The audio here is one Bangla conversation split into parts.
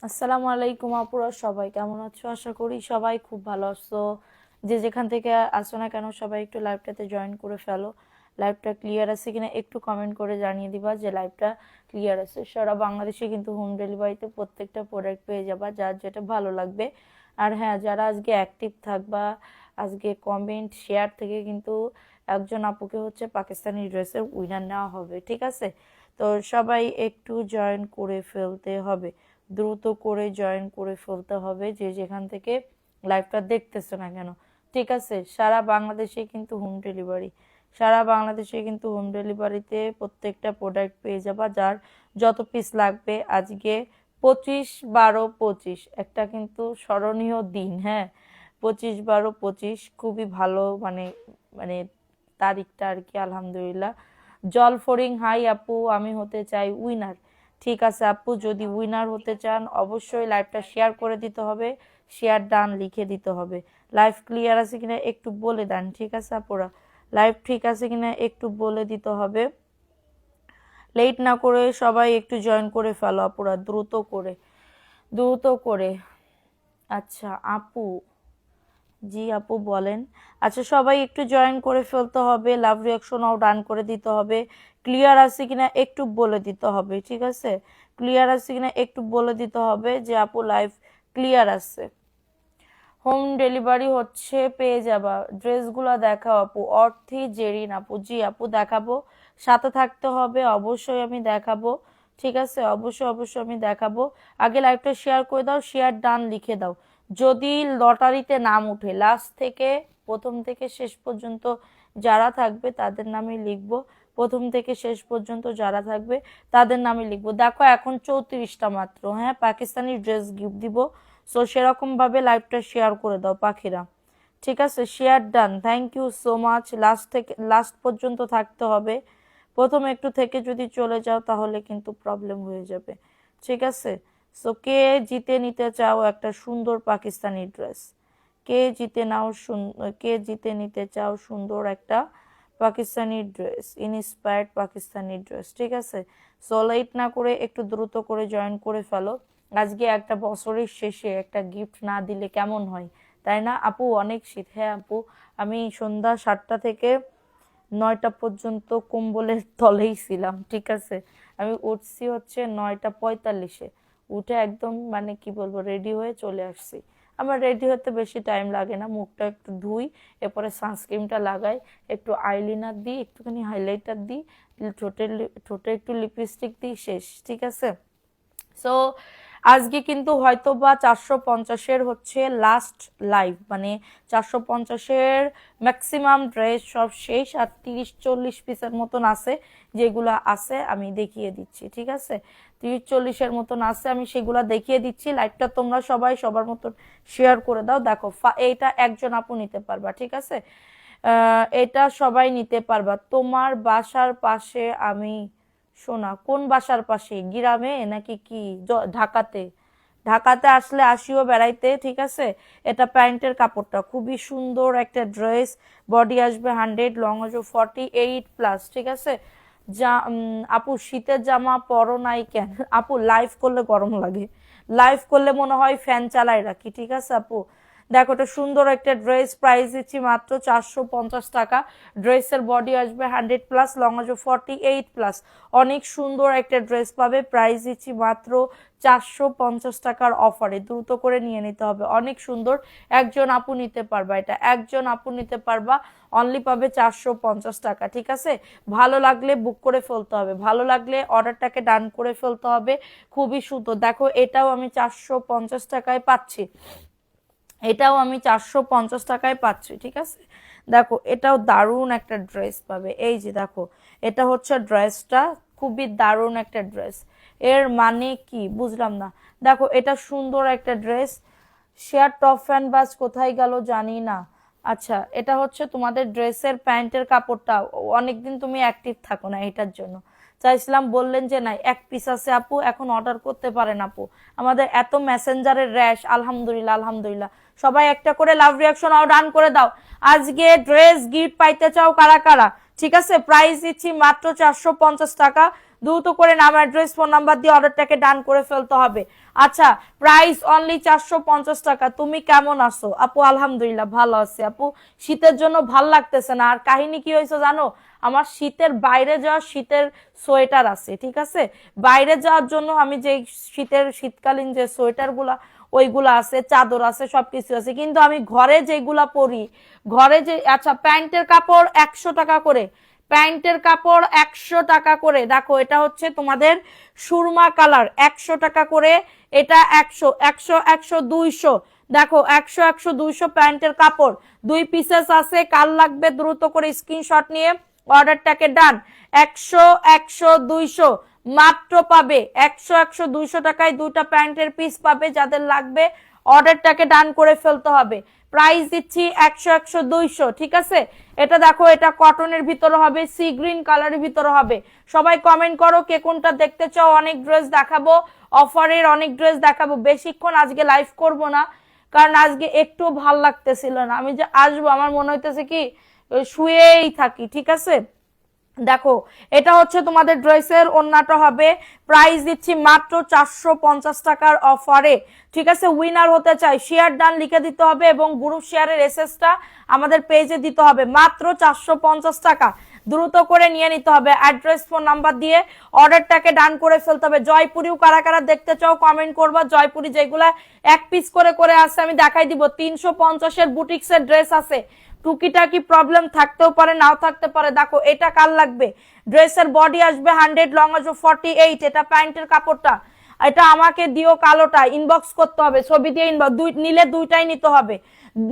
আসসালামু আলাইকুম আপুরা, সবাই কেমন আছো? আশা করি সবাই খুব ভালো আছো। যে যেখান থেকে আসো না কেন সবাই একটু লাইভটাতে জয়েন করে ফেলো। লাইভটা ক্লিয়ার আছে কিনা একটু কমেন্ট করে জানিয়ে দিবা যে লাইভটা ক্লিয়ার আছে। সারা বাংলাদেশে কিন্তু হোম ডেলিভারিতে প্রত্যেকটা প্রোডাক্ট পেয়ে যাবা, যার যেটা ভালো লাগবে। আর হ্যাঁ, যারা আজকে অ্যাক্টিভ থাকবা, আজকে কমেন্ট শেয়ার থেকে কিন্তু একজন আপুকে হচ্ছে পাকিস্তানি ড্রেসের উইনার নেওয়া হবে, ঠিক আছে? তো সবাই একটু জয়েন করে ফেলতে হবে, দ্রুত করে জয়েন করে ফেলতে হবে যে যেখান থেকে লাইভটা দেখতেছো না কেন, ঠিক আছে? সারা বাংলাদেশে কিন্তু হোম ডেলিভারি, সারা বাংলাদেশে কিন্তু হোম ডেলিভারিতে প্রত্যেকটা প্রোডাক্ট পেয়ে যাবা, যার যত পিস লাগবে। আজকে 25/12/25 একটা কিন্তু স্মরণীয় দিন, হ্যাঁ। 25/12/25 খুবই ভালো, মানে মানে তারিখটা আর কি, আলহামদুলিল্লাহ। জলফরিং হাই আপু, আমি হতে চাই উইনার। ঠিক আছে আপু, যদি উইনার হতে চান অবশ্যই লাইভটা শেয়ার করে দিতে হবে, শেয়ার ডান লিখে দিতে হবে। লাইভ ক্লিয়ার আছে কিনা একটু বলে দেন, ঠিক আছে আপুরা? লাইভ ঠিক আছে কিনা একটু বলে দিতে হবে। লেট না করে সবাই একটু জয়েন করে ফেলো আপুরা, দ্রুত করে, দ্রুত করে। আচ্ছা আপু, জি আপু বলেন। আচ্ছা সবাই একটু জয়েন করে ফেলতে হবে, লাভ রিয়াকশনও ডান করে দিতে হবে। ক্লিয়ার আছে কিনা একটু বলে দিতে হবে, ঠিক আছে? ক্লিয়ার আছে কিনা একটু বলে দিতে হবে যে আপু লাইভ ক্লিয়ার আছে। হোম ডেলিভারি হচ্ছে, পেয়ে যাবা। ড্রেসগুলো দেখাও আপু। অর্থি জেরিন আপু, জি আপু দেখাবো, সাথে থাকতে হবে অবশ্যই, আমি দেখাবো। ঠিক আছে, অবশ্যই অবশ্যই আমি দেখাবো। আগে লাইভটা শেয়ার করে দাও, শেয়ার ডান লিখে দাও। যদি লটারিতে নাম উঠে, লাস্ট থেকে প্রথম থেকে শেষ পর্যন্ত যারা থাকবে তাদের নামে লিখবো, প্রথম থেকে শেষ পর্যন্ত যারা থাকবে তাদের নামে লিখবো। দেখো এখন 34টা মাত্র, হ্যাঁ। পাকিস্তানি ড্রেস গিফট দিব, সো সেরকম ভাবে লাইভটা শেয়ার করে দাও পাখিরা, ঠিক আছে? Share done, thank you so much. Last থেকে লাস্ট পর্যন্ত থাকতে হবে, প্রথম একটু থেকে যদি চলে যাও তাহলে কিন্তু প্রবলেম হয়ে যাবে, ঠিক আছে? সো কে জিতে নিতে চাও একটা সুন্দর পাকিস্তানি ড্রেস? কে জিতে নাও, কে জিতে নিতে চাও সুন্দর একটা Pakistani dress, inspired Pakistani dress, ঠিক আছে? সো লেট না করে একটু দ্রুত করে জয়েন করে ফেলো। আজকে একটা বছরের শেষে একটা গিফট না দিলে কেমন হয়, তাই না আপু? অনেক শীত, হ্যাঁ আপু। আমি সন্ধ্যা 7টা থেকে 9টা পর্যন্ত কম্বলের তলেই ছিলাম, ঠিক আছে? আমি উঠছি হচ্ছে 9টা 45-এ, উঠে একদম মানে কি বলবো রেডি হয়ে চলে আসছি। আমার রেডি হতে বেশি টাইম লাগে না, মুখটা একটু ধুই, এরপরে সানস্ক্রিনটা লাগাই, একটু আইলাইনার দিই, একটুখানি হাইলাইটার দিই, ঠোঁটে ঠোঁটে একটু লিপস্টিক দিই, শেষ, ঠিক আছে? সো আজকে কিন্তু হয়তো বা 450-এর হচ্ছে লাস্ট লাইভ, মানে 450-এর ম্যাক্সিমাম ড্রেস সব শেষ, আর 30-40 পিসের মতন আছে, যেগুলা আছে আমি দেখিয়ে দিচ্ছি, ঠিক আছে? 30-40-এর মতন আছে, আমি সেগুলা দেখিয়ে দিচ্ছি। লাইভটা তোমরা সবাই সবার মতন শেয়ার করে দাও। দেখো এইটা একজন আপু নিতে পারবা, ঠিক আছে? এটা সবাই নিতে পারবা। তোমার বাসার পাশে আমি, শোনা কোন বাসার পাশে, গ্রামে নাকি কি? ঢাকাতে? ঢাকাতে আসলে আসিও বেড়াইতে, ঠিক আছে? এটা প্যান্টের কাপড়টা খুবই সুন্দর একটা ড্রেস, বডি আসবে 100, লং আসবে 48+, ঠিক আছে? যা আপু শীতের জামা পরো নাই কেন? আপু লাইভ করলে গরম লাগে, লাইভ করলে মনে হয় ফ্যান চালাই রাখি, ঠিক আছে আপু? দেখো এটা সুন্দর একটা ড্রেস, প্রাইস দিচ্ছি মাত্র 450 টাকা। ড্রেসের বডি আসবে 100+, লং আসবে 48+। অনেক সুন্দর একটা ড্রেস পাবে, প্রাইস দিচ্ছি মাত্র 450 টাকার অফারে, দ্রুত করে নিয়ে নিতে হবে। অনেক সুন্দর, একজন আপু নিতে পারবা, এটা একজন আপু নিতে পারবা, অনলি পাবে 450 টাকা, ঠিক আছে? ভালো লাগলে বুক করে ফেলতে হবে, ভালো লাগলে অর্ডারটাকে ডান করে ফেলতে হবে। খুবই সুন্দর, দেখো এটাও আমি 450 টাকায় পাচ্ছি, এটাও আমি 450 টাকায় পাচ্ছি, ঠিক আছে? দেখো এটাও দারুণ একটা ড্রেস পাবে, এই যে দেখো, এটা হচ্ছে ড্রেসটা, খুবই দারুণ একটা ড্রেস। এর মানে কি বুঝলাম না। দেখো এটা সুন্দর একটা ড্রেস, শেয়ার টপ ফ্যান বাস কোথায় গেল জানি না। আচ্ছা এটা হচ্ছে তোমাদের ড্রেসের প্যান্টের কাপড়টা, অনেকদিন তুমি অ্যাক্টিভ থাকো না, এটার জন্য চাইছিলাম, বললেন যে নাই এক পিস আছে আপু, এখন অর্ডার করতে পারেন আপু। আমাদের এত মেসেঞ্জারের র্যাশ, আলহামদুলিল্লাহ আলহামদুলিল্লাহ। সবাই একটা করে লাভ রিয়াকশন আও ডান করে দাও। আজকে ড্রেস গিফট পাইতে চাও কারা কারা? ঠিক আছে, প্রাইস দিচ্ছি মাত্র 450 টাকা। দ্রুত করে নাম, অ্যাড্রেস, ফোন নাম্বার দিয়ে অর্ডারটাকে ডান করে ফেলতে হবে। আচ্ছা, প্রাইস অনলি 450 টাকা। তুমি কেমন আছো আপু? আলহামদুলিল্লাহ ভালো আছি আপু। শীতের জন্য ভাল লাগতেছে না। আর কাহিনী কি হয়েছে জানো, আমার শীতের বাইরে যাওয়ার শীতের সোয়েটার আছে, ঠিক আছে, বাইরে যাওয়ার জন্য আমি যে শীতকালীন যে সোয়েটার গুলা ওইগুলা আছে, চাদর আছে, সবকিছু আছে, কিন্তু আমি ঘরে যেগুলা পরি, ঘরে যে, আচ্ছা প্যান্টের কাপড় 100 টাকা করে, প্যান্টের কাপড় 100 টাকা করে। দেখো এটা হচ্ছে তোমাদের সুরমা কালার, 100 টাকা করে। এটা 100 100 100 200, দেখো 100 100 200 প্যান্টের কাপড়, 2 পিসেস আছে। কাল লাগবে দ্রুত করে স্ক্রিনশট নিয়ে অর্ডারটাকে ডান। 100 100 200 মাত্র পাবে, 100 100 200 টাকায় 2টা প্যান্টের পিস পাবে। যাদের লাগবে অর্ডারটাকে ডান করে ফেলতে হবে। প্রাইস দিচ্ছি 100 100 200, ঠিক আছে। এটা দেখো, এটা কটনের ভিতরে হবে, সি গ্রিন কালারের ভিতরে হবে। সবাই কমেন্ট করো কে কোনটা দেখতে চাও। অনেক ড্রেস দেখাবো, অফারের অনেক ড্রেস দেখাবো। বেশিক্ষণ আজকে লাইভ করব না, কারণ আজকে একটু ভাল লাগতেছিল না। আমি যে আসবো আমার মনে হইতেছে কি শুয়েই থাকি, ঠিক আছে। দেখো এটা হচ্ছে তোমাদের ড্রেসের ওন্নাটা হবে। প্রাইস দিচ্ছি মাত্র 450 টাকার অফারে, ঠিক আছে। উইনার হতে চাই শেয়ার ডান লিখে দিতে হবে এবং গ্রুপ শেয়ারের এসএসটা আমাদের পেজে দিতে হবে। মাত্র 450 টাকা, দ্রুত করে নিয়ে নিতে হবে। অ্যাড্রেস, ফোন নাম্বার দিয়ে অর্ডারটাকে ডান করে ফেলতে হবে। জয়পুরিও কারা কারা দেখতে চাও কমেন্ট করবা। জয়পুরি যেগুলা এক পিস করে করে আছে আমি দেখাই দিব। 350-এর বুটিক্সের ড্রেস আছে, টুকিটাকি প্রবলেম থাকতেও পারে, নাও থাকতে পারে। দেখো এটা কার লাগবে, ড্রেসের বডি আসবে 100, লং আসবে 48। এটা প্যান্টের কাপড়টা, এটা আমাকে দিও কালোটা, ইনবক্স করতে হবে, ছবি দিয়ে ইনবক্স। নিলে দুইটাই নিতে হবে,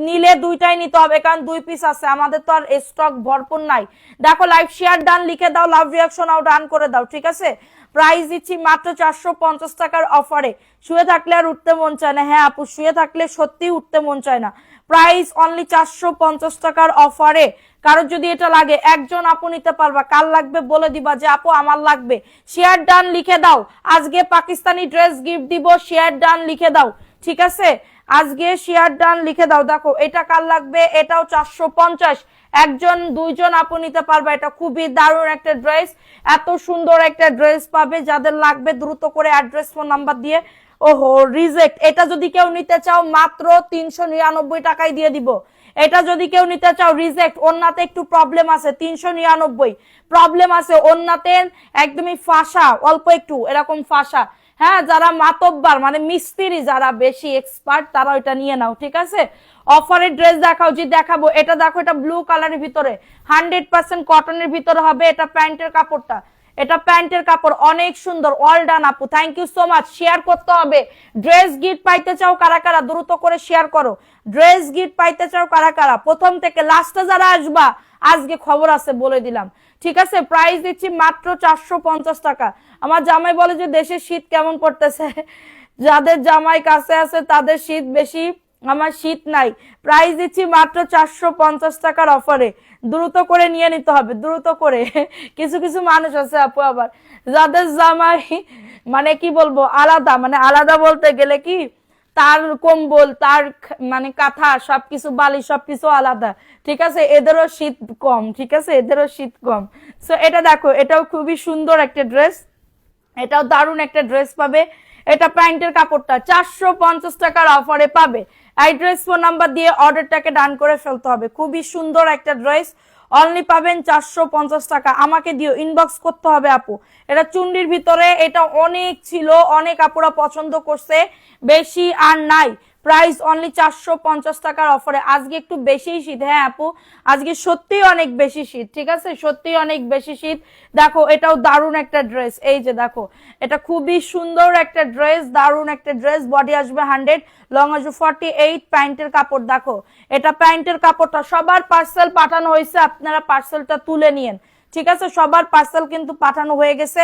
নিলে দুইটাই নিতে হবে, কারণ 2 পিস আছে, আমাদের তো আর স্টক ভরপুর নাই। দেখো লাইভ শেয়ার ডান লিখে দাও, লাভ রিয়াকশন আও ডান করে দাও, ঠিক আছে। প্রাইস দিচ্ছি মাত্র 450 টাকার অফারে। শুয়ে থাকলে আর উঠতে মন চায় না। হ্যাঁ আপু, শুয়ে থাকলে সত্যি উঠতে মন চায় না। প্রাইস অনলি 450 টাকার অফারে। কারোর যদি এটা লাগে, একজন আপু নিতে পারবা, কাল লাগবে বলে দিবা যে আপু আমার লাগবে। শেয়ার ডান লিখে দাও, আজকে পাকিস্তানি ড্রেস গিফট দিব, শেয়ার ডান লিখে দাও, ঠিক আছে। আজকে শেয়ার ডান লিখে দাও। দেখো এটা কাল লাগবে, এটাও 450, একজন দুইজন আপু নিতে পারবে। এটা খুবই দারুণ একটা ড্রেস, এত সুন্দর একটা ড্রেস পাবে। যাদের লাগবে দ্রুত করে অ্যাড্রেস, ফোন নাম্বার দিয়ে। ওহো রিজেক্ট, এটা যদি কেউ নিতে চাও মাত্র 399 টাকায় দিয়ে দিব। এটা যদি কেউ নিতে চাও রিজেক্ট। ওন্নাতে একটু প্রবলেম আছে, 399 প্রবলেম আছে ওন্নাতে, একদমই ফাঁসা, অল্প একটু এরকম ফাঁসা। হ্যাঁ, যারা মাতব্বার মানে মিস্ত্রি যারা বেশি এক্সপার্ট তারা ওইটা নিয়ে নাও, ঠিক আছে। অফারের ড্রেস দেখাও, যে দেখাবো। এটা দেখো, এটা ব্লু কালারের ভিতরে 100% কটনের ভিতরে হবে। এটা প্যান্টের কাপড়টা, এটা প্যান্টের কাপড়, অনেক সুন্দর। অল ডান আপু, thank you so much. Share করতে হবে। ড্রেস গিফট পাইতে চাও কারা কারা, দ্রুত করে শেয়ার করো। ড্রেস গিফট পাইতে চাও কারা কারা, প্রথম থেকে লাস্টে যারা আসবা আজকে খবর আছে বলে দিলাম, ঠিক আছে। প্রাইস দিচ্ছি মাত্র 450 টাকা। আমার জামাই বলে যে দেশের শীত কেমন পড়তেছে। যাদের জামাই কাছে আছে তাদের শীত বেশি, আমার শীত নাই। প্রাইস দিচ্ছি মাত্র 450 টাকার অফারে। দ্রুত করে নিয়ে নিতে হবে, দ্রুত করে। কিছু কিছু মানুষ আছে আপু আবার যাদের জামাই মানে কি বলবো আলাদা, মানে আলাদা বলতে গেলে কি, তার কম্বল, তার মানে কাঁথা, সবকিছু বালি সবকিছু আলাদা, ঠিক আছে। এদেরও শীত কম, ঠিক আছে, এদেরও শীত কম। সো এটা দেখো, এটাও খুবই সুন্দর একটা ড্রেস, এটাও দারুণ একটা ড্রেস পাবে। এটা প্যান্টের কাপড়টা 450 টাকার অফারে পাবে। অ্যাড্রেস, ফোন নাম্বার দিয়ে অর্ডারটাকে ডান করে ফেলতে হবে। খুবই সুন্দর একটা ড্রেস, অনলি পাবেন 450 টাকা। আমাকে দিও, ইনবক্স করতে হবে আপু। এটা চুন্ডির ভিতরে, এটা অনেক ছিল, অনেক আপুরা পছন্দ করছে, বেশি আর নাই। প্রাইস অনলি 450 টাকার অফারে। আজকে একটু বেশি শীত, হ্যাঁ আপু আজকে সত্যি অনেক বেশি শীত, ঠিক আছে, সত্যি অনেক বেশি শীত। দেখো এটাও দারুণ একটা ড্রেস, এই যে দেখো, এটা খুবই সুন্দর একটা ড্রেস, দারুণ একটা ড্রেস। বডি আসবে 100, লং আসবে 48, প্যান্টের কাপড় দেখো, এটা প্যান্টের কাপড়টা। সবার পার্সেল পাঠানো হয়েছে, আপনারা পার্সেলটা তুলে নিয়েন, ঠিক আছে। সবার পার্সেল কিন্তু পাঠানো হয়ে গেছে,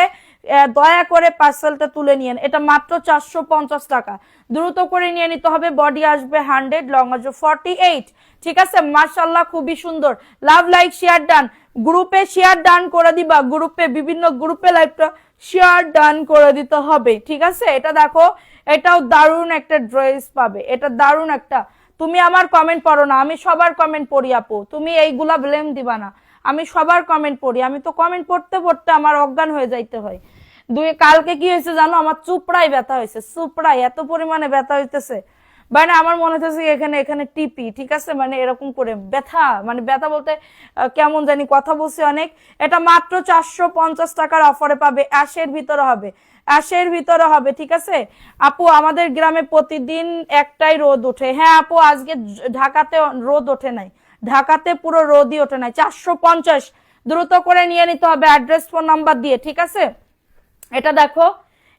দয়া করে পার্সেলটা তুলে নিয়েন। এটা মাত্র 450 টাকা, দ্রুত করে নিয়ে নিতে হবে। বডি আসবে 100, লং আসবে 48, ঠিক আছে। মাশাআল্লাহ খুবই সুন্দর। লাভ, লাইক, শেয়ার ডান। গ্রুপে শেয়ার ডান করে দিবা, গ্রুপে বিভিন্ন গ্রুপে লাইভটা শেয়ার ডান করে দিতে হবে, ঠিক আছে। এটা দেখো, এটাও দারুণ একটা ড্রেস পাবে, এটা দারুণ একটা। তুমি আমার কমেন্ট পড়ো না, আমি সবার কমেন্ট পড়ি আপু, তুমি এইগুলা ব্লেম দিবা না। আমি সবার কমেন্ট পড়ি, আমি তো কমেন্ট পড়তে পড়তে আমার অজ্ঞান হয়ে যাইতে হয়। কালকে কি হয়েছে জানো, আমার চুপড়ায় ব্যথা হয়েছে, চুপড়ায় এত পরিমাণে ব্যথা হইতেছে, মানে আমার মনে হচ্ছে এখানে এখানে টিপি, ঠিক আছে, মানে এরকম করে ব্যথা, মানে ব্যথা বলতে কেমন জানি কথা বলছি অনেক। এটা মাত্র 450 টাকার অফারে পাবে, অ্যাশের ভিতরে হবে, অ্যাশের ভিতরে হবে, ঠিক আছে আপু। আমাদের গ্রামে প্রতিদিন একটাই রোদ ওঠে। হ্যাঁ আপু, আজকে ঢাকাতে রোদ ওঠে নাই, ঢাকাতে পুরো রোদই ওঠে নাই। 450, দ্রুত করে নিয়ে নিতে হবে অ্যাড্রেস ফোন নাম্বার দিয়ে, ঠিক আছে। এটা দেখো,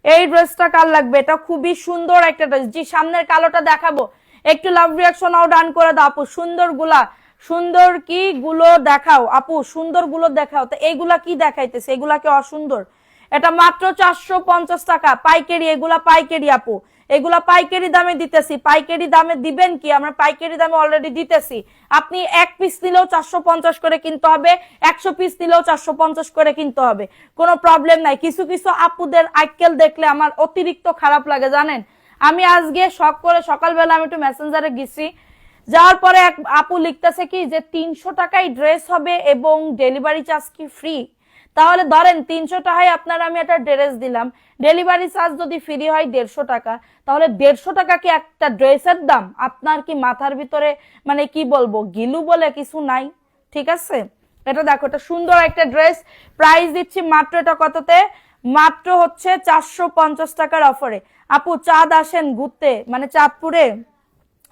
এই ড্রেসটা কার লাগবে, এটা খুবই সুন্দর একটা ড্রেস। জি, সামনের কালোটা দেখাবো, একটু লাভ রিয়াকশন ডান করে দাও আপু। সুন্দর গুলা, সুন্দর কি গুলো দেখাও আপু, সুন্দর গুলো দেখাও। তো এইগুলা কি দেখাইতেছে, এগুলা কি অসুন্দর? এটা মাত্র 450 টাকা পাইকারি, এগুলা পাইকারি আপু, এগুলা পাইকারি দামে দিতেছি। পাইকারি দামে দিবেন কি, আমরা পাইকারি দামে অলরেডি দিতেছি। আপনি 1 পিস নিলেও 450 করে কিনতে হবে, 100 পিস নিলেও 450 করে কিনতে হবে, কোনো প্রবলেম নাই। কিছু কিছু আপুদের আইকেল দেখলে আমার অতিরিক্ত খারাপ লাগে জানেন। আমি আজকে শখ করে সকালবেলা আমি একটু মেসেঞ্জারে গেছি, যাওয়ার পরে এক আপু লিখতেছে কি যে 300 টাকায় ড্রেস হবে এবং ডেলিভারি চার্জ কি ফ্রি। তাহলে ধরেন 300 টাকায় আপনার আমি একটা ড্রেস দিলাম, ডেলিভারি চার্জ যদি ফ্রি হয় 150 টাকা, তাহলে 150 টাকা কি একটা ড্রেসের দাম? আপনার কি মাথার ভিতরে মানে কি বলবো, গিলু বলে কিছু নাই, ঠিক আছে। এটা দেখো, এটা সুন্দর একটা ড্রেস, প্রাইস দিচ্ছি মাত্র, এটা কততে, মাত্র হচ্ছে 450 টাকার অফারে। আপু চাঁদ আসেন ঘুরতে, মানে চাঁদপুরে?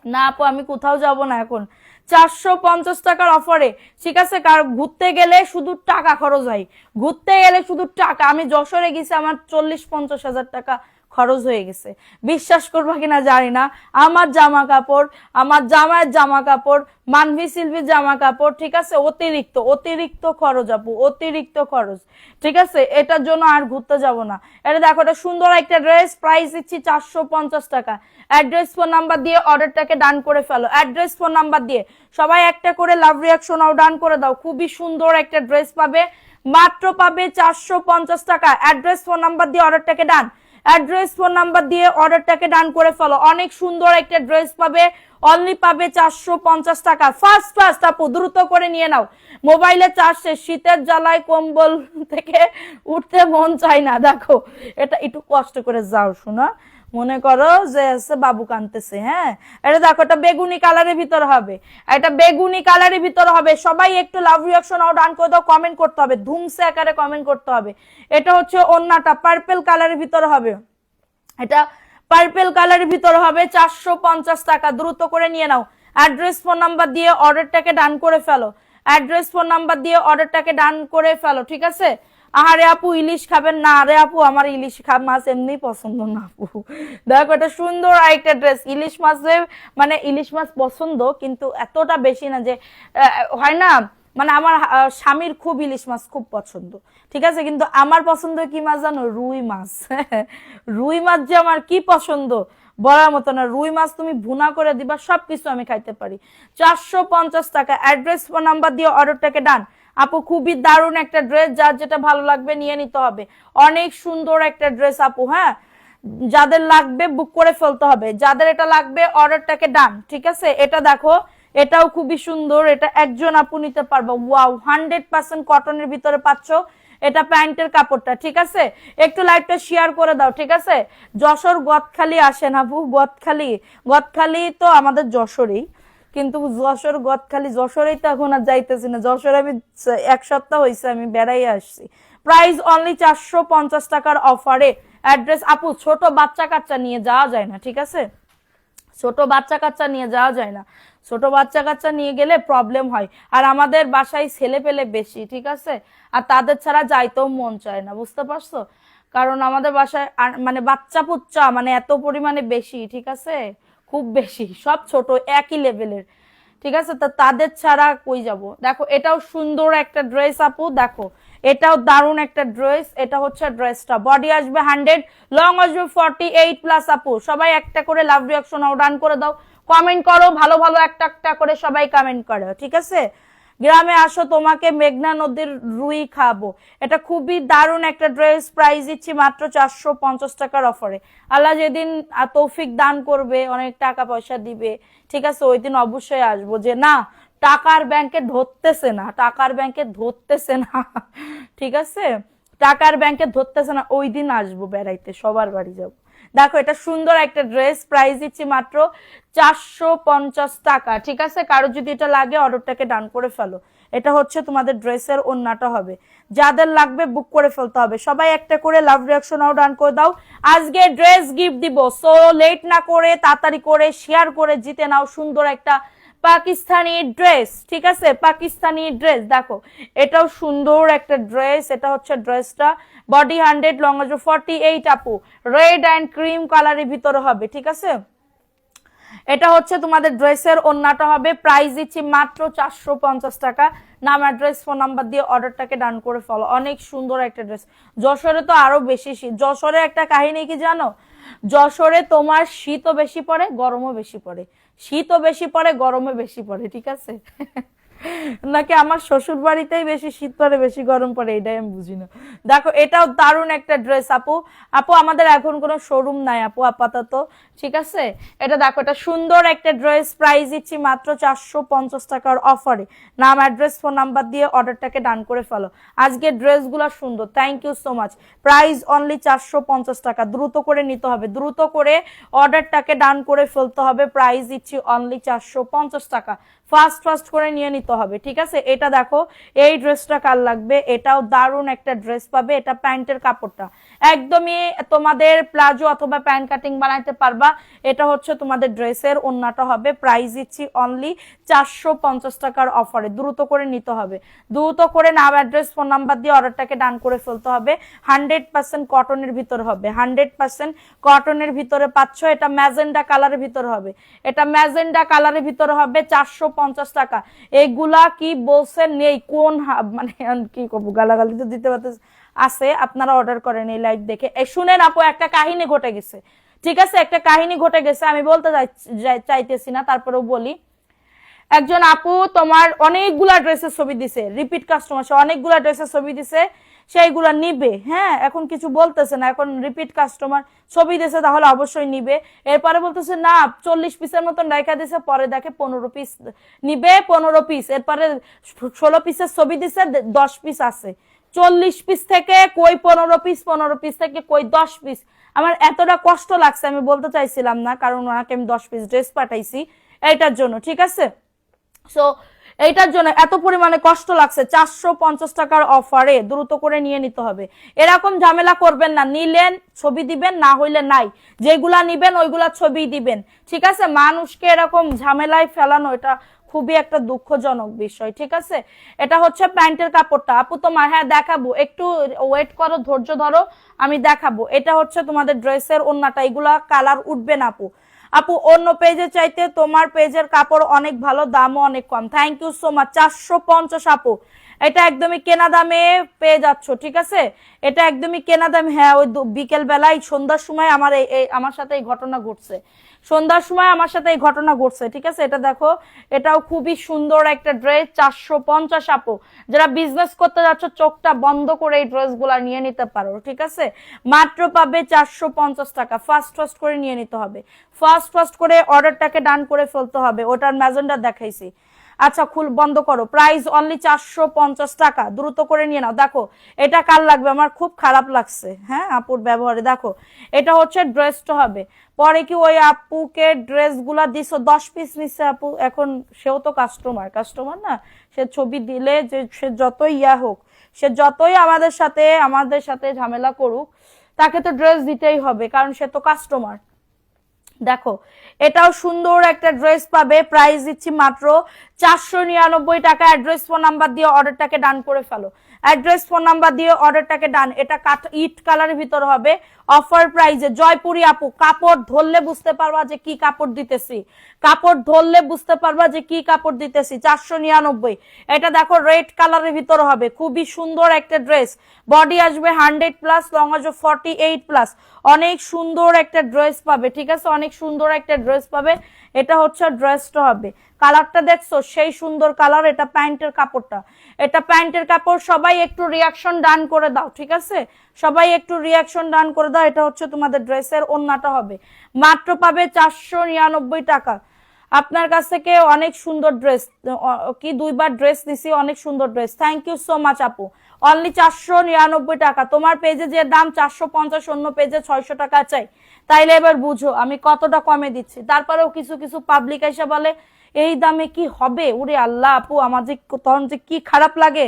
না আপু, আমি কোথাও যাব না এখন। 450 টাকার অফারে, ঠিক আছে। ঘুরতে গেলে শুধু টাকা খরচ হয়, ঘুরতে গেলে শুধু টাকা। আমি যশোরে গেছি, আমার 40-50 হাজার টাকা খরচ হয়ে গেছে। বিশ্বাস করবা কিনা জানি না, আমার জামা কাপড়, আমার জামাইয়ের জামা কাপড়, মানভি শিল্পীর জামা কাপড়, ঠিক আছে, অতিরিক্ত অতিরিক্ত খরচ আপু, অতিরিক্ত খরচ, ঠিক আছে। এটার জন্য আর ঘুরতে যাব না। এটা দেখো, এটা সুন্দর একটা ড্রেস, প্রাইস দিচ্ছি 450 টাকা। অ্যাড্রেস ফোন নাম্বার দিয়ে অর্ডারটাকে ডান করে ফেলো, অ্যাড্রেস ফোন নাম্বার দিয়ে সবাই একটা করে লাভ রিয়াকশন ডান করে দাও। খুবই সুন্দর একটা ড্রেস পাবে, মাত্র পাবে 450 টাকা। অ্যাড্রেস ফোন নাম্বার দিয়ে অর্ডারটাকে ডান, অ্যাড্রেস ফোন নাম্বার দিয়ে অর্ডারটাকে ডান করে ফেলো। অনেক সুন্দর একটা ড্রেস পাবে, অনলি পাবে 450 টাকা। ফার্স্ট ফার্স্ট আপু, দ্রুত করে নিয়ে নাও, মোবাইলে চার্জ শেষ, শীতের জ্বালায় কম্বল থেকে উঠতে মন চায় না। দেখো, এটা একটু কষ্ট করে যাও শোনা, মনে করো যে বাবু কানতেছে। হ্যাঁ, এটা দেখো, এটা বেগুনি কালারের ভিতর হবে, এটা বেগুনি কালারের ভিতর হবে। সবাই একটু লাভ রিয়াকশন ডান করে দাও, কমেন্ট করতে হবে, ধুমসে আকারে কমেন্ট করতে হবে। এটা হচ্ছে ওন্নাটা, পার্পল কালারের ভিতর হবে, এটা পার্পল কালারের ভিতর হবে, 450 টাকা। দ্রুত করে নিয়ে নাও, অ্যাড্রেস ফোন নাম্বার দিয়ে অর্ডারটাকে ডান করে ফেলো, অ্যাড্রেস ফোন নাম্বার দিয়ে অর্ডারটাকে ডান করে ফেলো, ঠিক আছে। আরে আপু ইলিশ খাবেন না? আরে আপু, আমার ইলিশ মাছ এমনি পছন্দ না আপু। দেখো, এটা সুন্দর একটা ড্রেস, ইলিশ মাছের মানে ইলিশ মাছ পছন্দ, কিন্তু এতটা বেশি না যে হয় না, মানে আমার স্বামীর খুব ইলিশ মাছ খুব পছন্দ, ঠিক আছে, কিন্তু আমার পছন্দ কি মাছ জানো? রুই মাছ। রুই মাছ যে আমার কি পছন্দ বলার মতো না। রুই মাছ তুমি ভুনা করে দিবা, সবকিছু আমি খাইতে পারি। 450 টাকা। অ্যাড্রেস নাম্বার দিয়ে অর্ডারটাকে ডান আপু। খুবই দারুণ একটা ড্রেস, যার যেটা ভালো লাগবে নিয়ে নিতে হবে। অনেক সুন্দর একটা ড্রেস আপু। হ্যাঁ, যাদের লাগবে বুক করে ফেলতে হবে, যাদের এটা লাগবে অর্ডারটাকে ডান, ঠিক আছে। এটা দেখো, এটাও খুবই সুন্দর, এটা একজন আপু নিতে পারবো। ওয়াও, 100% কটনের ভিতরে পাচ্ছ। এটা প্যান্টের কাপড়টা, ঠিক আছে। একটু লাইভটা শেয়ার করে দাও, ঠিক আছে। যশোর গদখালি আসেন আপু, গদখালি, গদখালি তো আমাদের যশোরেই, কিন্তু যশোর গদখালি, যশোরেই তো এখন আর যাইতেছি না। যশোরে আমি 1 সপ্তাহ হয়েছে আমি বেড়াই আসছি। প্রাইস অনলি 450 টাকার অফারে। অ্যাড্রেস আপু, ছোট বাচ্চা কাচ্চা নিয়ে যাওয়া যায় না, ঠিক আছে, ছোট বাচ্চা কাচ্চা নিয়ে যাওয়া যায় না, ছোট বাচ্চা কাচ্চা নিয়ে গেলে প্রবলেম হয়। আর আমাদের বাসায় ছেলে পেলে বেশি, ঠিক আছে, আর তাদের ছাড়া যাইতেও মন চায় না, বুঝতে পারছো। কারণ আমাদের বাসায় মানে বাচ্চা পুচ্চা মানে এত পরিমাণে বেশি, ঠিক আছে, খুব বেশি, সব ছোট একই লেভেলের, ঠিক আছে, তো তাদের ছাড়া কই যাব। দেখো, এটাও সুন্দর একটা ড্রেস আপু, দেখো এটাও দারুণ একটা ড্রেস। এটা হচ্ছে ড্রেসটা, বডি আসবে 100, লং আসবে 48+ আপু। সবাই একটা করে লাভ রিয়াকশন ডান করে দাও, কমেন্ট করো, ভালো ভালো একটা একটা করে সবাই কমেন্ট করো, ঠিক আছে। গ্রামে আসো, তোমাকে মেঘনা নদীর রুই খাবো। এটা খুবই দারুণ একটা ড্রেস, প্রাইস দিচ্ছি মাত্র 450 টাকার অফারে। আল্লাহ যেদিন তৌফিক দান করবে, অনেক টাকা পয়সা দিবে, ঠিক আছে, ওই দিন অবশ্যই আসবো, যে না টাকার ব্যাংকে ধরতেছে না, টাকার ব্যাংকে ধরতেছে না, ঠিক আছে, টাকার ব্যাংকে ধরতেছে না। ওই দিন আসবো বেড়াইতে, সবার বাড়ি যাবো। দেখো এটা সুন্দর একটা ড্রেস, প্রাইস দিচ্ছি মাত্র 450 টাকা, ঠিক আছে। কারো যদি এটা লাগে অর্ডারটাকে ডান করে ফেলো। এটা হচ্ছে তোমাদের ড্রেসের ওন্নাটা হবে, যাদের লাগবে বুক করে ফেলতে হবে। সবাই একটা করে লাভ রিঅ্যাকশনও ডান করে দাও। আজকে ড্রেস গিফট দিব, সো লেট না করে তাড়াতাড়ি করে শেয়ার করে জিতে নাও সুন্দর একটা পাকিস্তানি ড্রেস, ঠিক আছে, পাকিস্তানি ড্রেস। দেখো এটাও সুন্দর একটা ড্রেস, এটা হচ্ছে ড্রেসটা বডি 100, লং 48 আপু, রেড অ্যান্ড ক্রিম কালারের ভিতরে হবে, ঠিক আছে। এটা হচ্ছে তোমাদের ড্রেসের ওন্নাটা হবে, প্রাইস দিচ্ছি মাত্র 450 টাকা। নাম, অ্যাড্রেস, ফোন নাম্বার দিয়ে অর্ডারটাকে ডান করে ফেলো। অনেক সুন্দর একটা ড্রেস। যশোরে তো আরো বেশি শীত। যশোরে একটা কাহিনী কি জানো, যশোরে তোমার শীতও বেশি পড়ে, গরমও বেশি পড়ে, শীতও বেশি পড়ে, গরমও বেশি পড়ে, ঠিক আছে। নাকি আমার শ্বশুর বাড়িতেই বেশি শীত পড়ে বেশি গরম পড়ে, এটাই আমি বুঝি না। দেখো এটাও দারুণ একটা ড্রেস আপু। আপু আমাদের এখন কোনো শোরুম নাই আপু আপাতত, ঠিক আছে। এটা দেখো, এটা সুন্দর একটা ড্রেস, প্রাইস দিচ্ছি মাত্র 450 টাকার অফারে। নাম, অ্যাড্রেস, ফোন নাম্বার দিয়ে অর্ডারটাকে ডান করে ফেলো। আজকে ড্রেসগুলো সুন্দর, thank you so much. Price only 450 টাকা, দ্রুত করে নিতে হবে, দ্রুত করে অর্ডারটাকে ডান করে ফেলতে হবে। প্রাইস দিচ্ছি অনলি 450 টাকা, ফাস্ট ফাস্ট করে নিয়ে নিতে হবে, ঠিক আছে। এটা দেখো, এই ড্রেসটা কার লাগবে, এটাও দারুণ একটা ড্রেস পাবে। এটা প্যান্টের কাপড়টা একদমই তোমাদের প্লাজো অথবা প্যান্ট কাটিং বানাইতে পারবা। এটা হচ্ছে তোমাদের ড্রেসের ওন্নাটা হবে, প্রাইস দিচ্ছি অনলি 450 টাকার অফারে। দ্রুত করে নিতে হবে, দ্রুত করে নাম, অ্যাড্রেস, ফোন নাম্বার দিয়ে অর্ডারটাকে ডান করে ফেলতে হবে। 100% কটনের ভিতর হবে, 100% কটনের ভিতরে পাচ্ছ। এটা ম্যাজেন্ডা কালারের ভিতর হবে, এটা ম্যাজেন্ডা কালারের ভিতরে হবে, 450 টাকা। এগুলা কি বলছে নেই, কোন মানে কি করবো, গালাগালি তো দিতে পারতে আছে। আপনারা অর্ডার করেন এই লাইভ দেখে। শুনেন আপু, একটা কাহিনী ঘটে গেছে, ঠিক আছে, একটা কাহিনী ঘটে গেছে, আমি বলতে চাইতেছি না, তারপরেও বলি। একজন আপু তোমার অনেকগুলা ড্রেসের ছবি দিছে, রিপিট কাস্টমার, সে অনেকগুলা ড্রেসের ছবি দিছে, সেইগুলা নিবে। হ্যাঁ, এখন কিছু বলতেছে না, এখন রিপিট কাস্টমার ছবি দিছে, তাহলে অবশ্যই নিবে। এরপরে বলতেছে না 40 পিসের মতন রাইখা দিছে, পরে দেখে 15 পিস নিবে, 15 পিস। এরপরে 16 পিসের ছবি দিছে, 10 পিস আছে। 40 পিস থেকে কই 15 পিস, 15 পিস থেকে কই 10 পিস। আমার এতটা কষ্ট লাগছে, আমি বলতে চাইছিলাম না, কারণ ওনাকে আমি 10 পিস ড্রেস পাঠাইছি এইটার জন্য, ঠিক আছে। সো এইটার জন্য এত পরিমাণে কষ্ট লাগছে। 450 টাকার অফারে দ্রুত করে নিয়ে নিতে হবে। এরকম ঝামেলা করবেন না, নিলেন ছবি দিবেন, না হইলে নাই। যেগুলা নিবেন ওইগুলা ছবি দিবেন, ঠিক আছে। মানুষকে এরকম ঝামেলায় ফেলানো, এটা খুবই একটা দুঃখজনক বিষয়, ঠিক আছে। এটা হচ্ছে প্যান্টের কাপড়টা আপু তোমার, হ্যাঁ দেখাবো, একটু ওয়েট করো, ধৈর্য ধরো, আমি দেখাবো। এটা হচ্ছে তোমাদের ড্রেসের ওন্নাটা, এগুলা কালার উঠবে না আপু। আপু অন্য পেজে চাইতে তোমার পেজের কাপড় অনেক ভালো, দামও অনেক কম, থ্যাংক ইউ সো মাচ। 450 আপু, এটা একদমই কেনা দামে পেয়ে যাচ্ছ, ঠিক আছে। এটা একদমই কেনা দাম। হ্যাঁ, ওই বিকেল বেলায় সন্ধ্যার সময় আমার সাথে এই ঘটনা ঘটছে, সন্ধ্যার সময় আমার সাথে এই ঘটনা ঘটছে, ঠিক আছে। এটা দেখো, এটাও খুবই সুন্দর একটা ড্রেস, 450 আপু। যারা বিজনেস করতে যাচ্ছ চোখটা বন্ধ করে এই ড্রেস গুলা নিয়ে নিতে পারো, ঠিক আছে। মাত্র পাবে 450 টাকা, ফাস্ট ফাস্ট করে নিয়ে নিতে হবে, ফাস্ট ফাস্ট করে অর্ডারটাকে ডান করে ফেলতে হবে। ওটার ম্যাজেন্ডা দেখাইছি, আচ্ছা বন্ধ করো। প্রাইস অনলি 450 টাকা, দ্রুত করে নিয়ে নাও। দেখো এটা কার লাগবে, আমার খুব খারাপ লাগছে, হ্যাঁ আপুর ব্যবহারে। দেখো এটা হচ্ছে ড্রেসটা হবে, পরে কি ওই আপুকে ড্রেস গুলা দিছো 10 পিস নিচ্ছে আপু, এখন সেও তো কাস্টমার, কাস্টমার না, সে ছবি দিলে যে সে যতই ইয়া হোক, সে যতই আমাদের সাথে ঝামেলা করুক, তাকে তো ড্রেস দিতেই হবে, কারণ সে তো কাস্টমার। দেখো এটাও সুন্দর একটা ড্রেস পাবে, প্রাইস দিচ্ছি মাত্র 499 টাকা। অ্যাড্রেস, ফোন নাম্বার দিয়ে অর্ডারটাকে ডান করে ফেলো, অ্যাড্রেস, ফোন নাম্বার দিয়ে অর্ডারটাকে ডান। এটা ইট কালারের ভিতর হবে, অফার প্রাইজে। জয়পুরি আপু, কাপড় ধরলে বুঝতে পারবা যে কি কাপড় দিতেছি, কাপড় ধরলে বুঝতে পারবা যে কি কাপড় দিতেছি। 499। এটা দেখো রেড কালারের ভিতর হবে, খুবই সুন্দর একটা ড্রেস। বডি আসবে 100+, লং আসবে 48+। অনেক সুন্দর একটা ড্রেস পাবে, ঠিক আছে, অনেক সুন্দর একটা ড্রেস পাবে। এটা হচ্ছে ড্রেসটা হবে, কালারটা দেখছো সেই সুন্দর কালার। এটা প্যান্টের কাপড়টা, এটা প্যান্টের কাপড়। সবাই একটু রিয়াকশন ডান করে দাও, ঠিক আছে, সবাই একটু রিয়াকশন ডান করে দাও। এটা হচ্ছে তোমাদের ড্রেসের ওন্নাটা হবে, মাত্র পাবে 499 টাকা। আপনার কাছ থেকে অনেক সুন্দর ড্রেস, কি 2বার ড্রেস দিছি, অনেক সুন্দর dress. Thank you so much আপু। অনলি 499 টাকা। তোমার পেজে যে দাম 450, অন্য পেজে 600 টাকা চাই, তাইলে এবার বুঝো আমি কতটা কমে দিচ্ছি। তারপরেও কিছু কিছু পাবলিক এসে বলে এই দামে কি হবে। ওরে আল্লাহ আপু, আমার যে তখন যে কি খারাপ লাগে,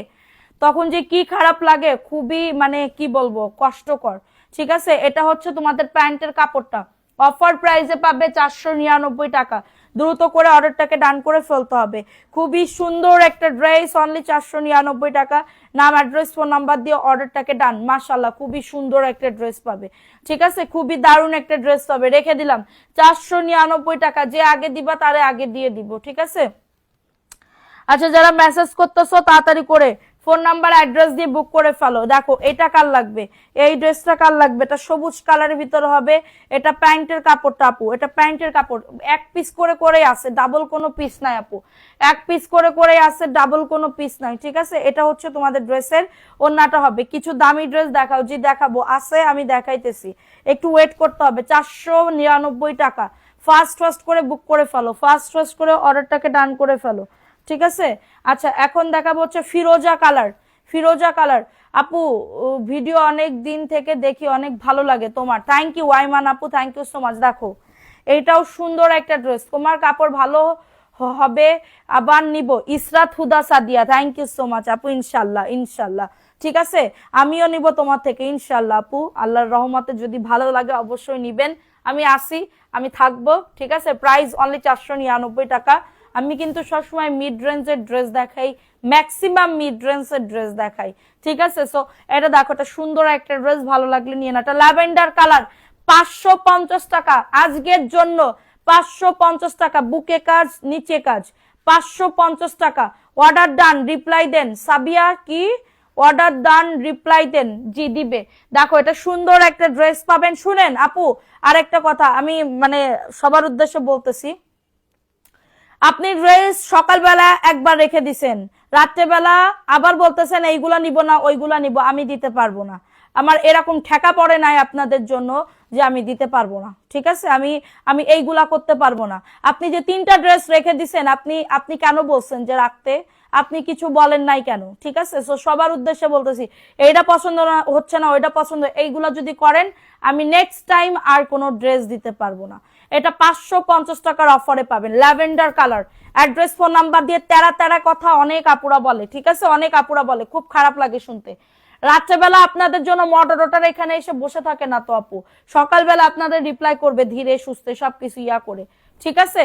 তখন যে কি খারাপ লাগে, খুবই মানে কি বলবো, কষ্টকর। ঠিক আছে, এটা হচ্ছে তোমাদের প্যান্টের কাপড়টা, অফার প্রাইসে পাবে 499 টাকা। দ্রুত করে অর্ডারটাকে ডান করে ফেলতে হবে। খুবই সুন্দর একটা ড্রেস, অনলি 499 টাকা। নাম, অ্যাড্রেস, ফোন নাম্বার দিয়ে অর্ডারটাকে ডান। মাশাল্লাহ, খুবই সুন্দর একটা ড্রেস পাবে। ঠিক আছে, খুবই দারুণ একটা ড্রেস পাবে। রেখে দিলাম 499 টাকা। যে আগে দিবা তারে আগে দিয়ে দিব। ঠিক আছে, আচ্ছা যারা মেসেজ করতেছো তাড়াতাড়ি করে ফোন নাম্বার অ্যাড্রেস দিয়ে বুক করে ফেলো। দেখো এটা কার লাগবে, এই ড্রেসটা কার লাগবে, এটা সবুজ কালারের ভিতরে হবে। এটা প্যান্টের কাপড়টা আপু, এটা প্যান্টের কাপড়, এক পিস করে করে আছে, ডাবল কোনো পিস নাই আপু, এক পিস করে করে আছে, ডাবল কোনো পিস নাই। ঠিক আছে, এটা হচ্ছে তোমাদের ড্রেসের ওড়নাটা হবে। কিছু দামি ড্রেস দেখাও, জি দেখাবো, আছে আমি দেখাইতেছি, একটু ওয়েট করতে হবে। 499 টাকা। ফার্স্ট ফার্স্ট করে বুক করে ফেলো, ফার্স্ট ফার্স্ট করে অর্ডারটাকে ডান করে ফেলো। ঠিক আছে, আচ্ছা এখন দেখাবো হচ্ছে ফিরোজা কালার। ফিরোজা কালার আপু, ভিডিও অনেক দিন থেকে দেখি, অনেক ভালো লাগে তোমার। থ্যাংক ইউ ওয়াইমান আপু, থ্যাংক ইউ সো মাচ। দেখো এইটাও সুন্দর একটা ড্রেস, তোমার কাপড় ভালো হবে, আবার নিব। Israt Huda Sadia, thank you so much আপু। ইনশাল্লাহ ইনশাল্লাহ, ঠিক আছে, আমিও নিব তোমার থেকে ইনশাল্লাহ আপু। আল্লাহর রহমতে যদি ভালো লাগে অবশ্যই নিবেন। আমি আসি, আমি থাকবো। ঠিক আছে, প্রাইস অনলি 499 টাকা। আমি কিন্তু সবসময় মিড রেঞ্জের ড্রেস দেখাই, ম্যাক্সিমাম মিড রেঞ্জের ড্রেস দেখাই। ঠিক আছে, সো এটা দেখো, এটা সুন্দর একটা ড্রেস, ভালো লাগলে নিয়ে না। এটা ল্যাভেন্ডার কালার, 550 টাকা আজকের জন্য, 550 টাকা। বুকে কাজ, নিচে কাজ, 550 টাকা। অর্ডার ডান, রিপ্লাই দেন। সাবিয়া কি অর্ডার ডান, রিপ্লাই দেন, জি দিবে। দেখো এটা সুন্দর একটা ড্রেস পাবেন। শুনেন আপু, আরেকটা কথা আমি মানে সবার উদ্দেশ্যে বলতেছি, আপনি ড্রেস সকালবেলা একবার রেখে দিছেন, রাত্রেবেলা আবার বলতেছেন এইগুলা নিব না ওইগুলা নিব, আমি দিতে পারবো না। আমার এরকম ঠেকা পড়ে নাই আপনাদের জন্য যে আমি দিতে পারবো না। ঠিক আছে, আমি আমি এইগুলা করতে পারবো না। আপনি যে 3টা ড্রেস রেখে দিছেন, আপনি কেন বলছেন যে রাখতে, আপনি কিছু বলেন নাই কেন? ঠিক আছে, সো সবার উদ্দেশ্যে বলতেছি, এইটা পছন্দ না হচ্ছে না, ওইটা পছন্দ, এইগুলা যদি করেন আমি নেক্সট টাইম আর কোনো ড্রেস দিতে পারবো না। এটা 550 টাকার অফারে পাবেন, lavender colour. Address, phone number দিয়ে তেরা তেরা কথা অনেক আপুরা বলে। ঠিক আছে, অনেক আপুরা বলে, খুব খারাপ লাগে শুনতে। রাত্রেবেলা আপনাদের জন্য মডারেটর এখানে এসে বসে থাকে না তো আপু, সকালবেলা আপনাদের রিপ্লাই করবে ধীরে সুস্থে সবকিছু ইয়া করে। ঠিক আছে,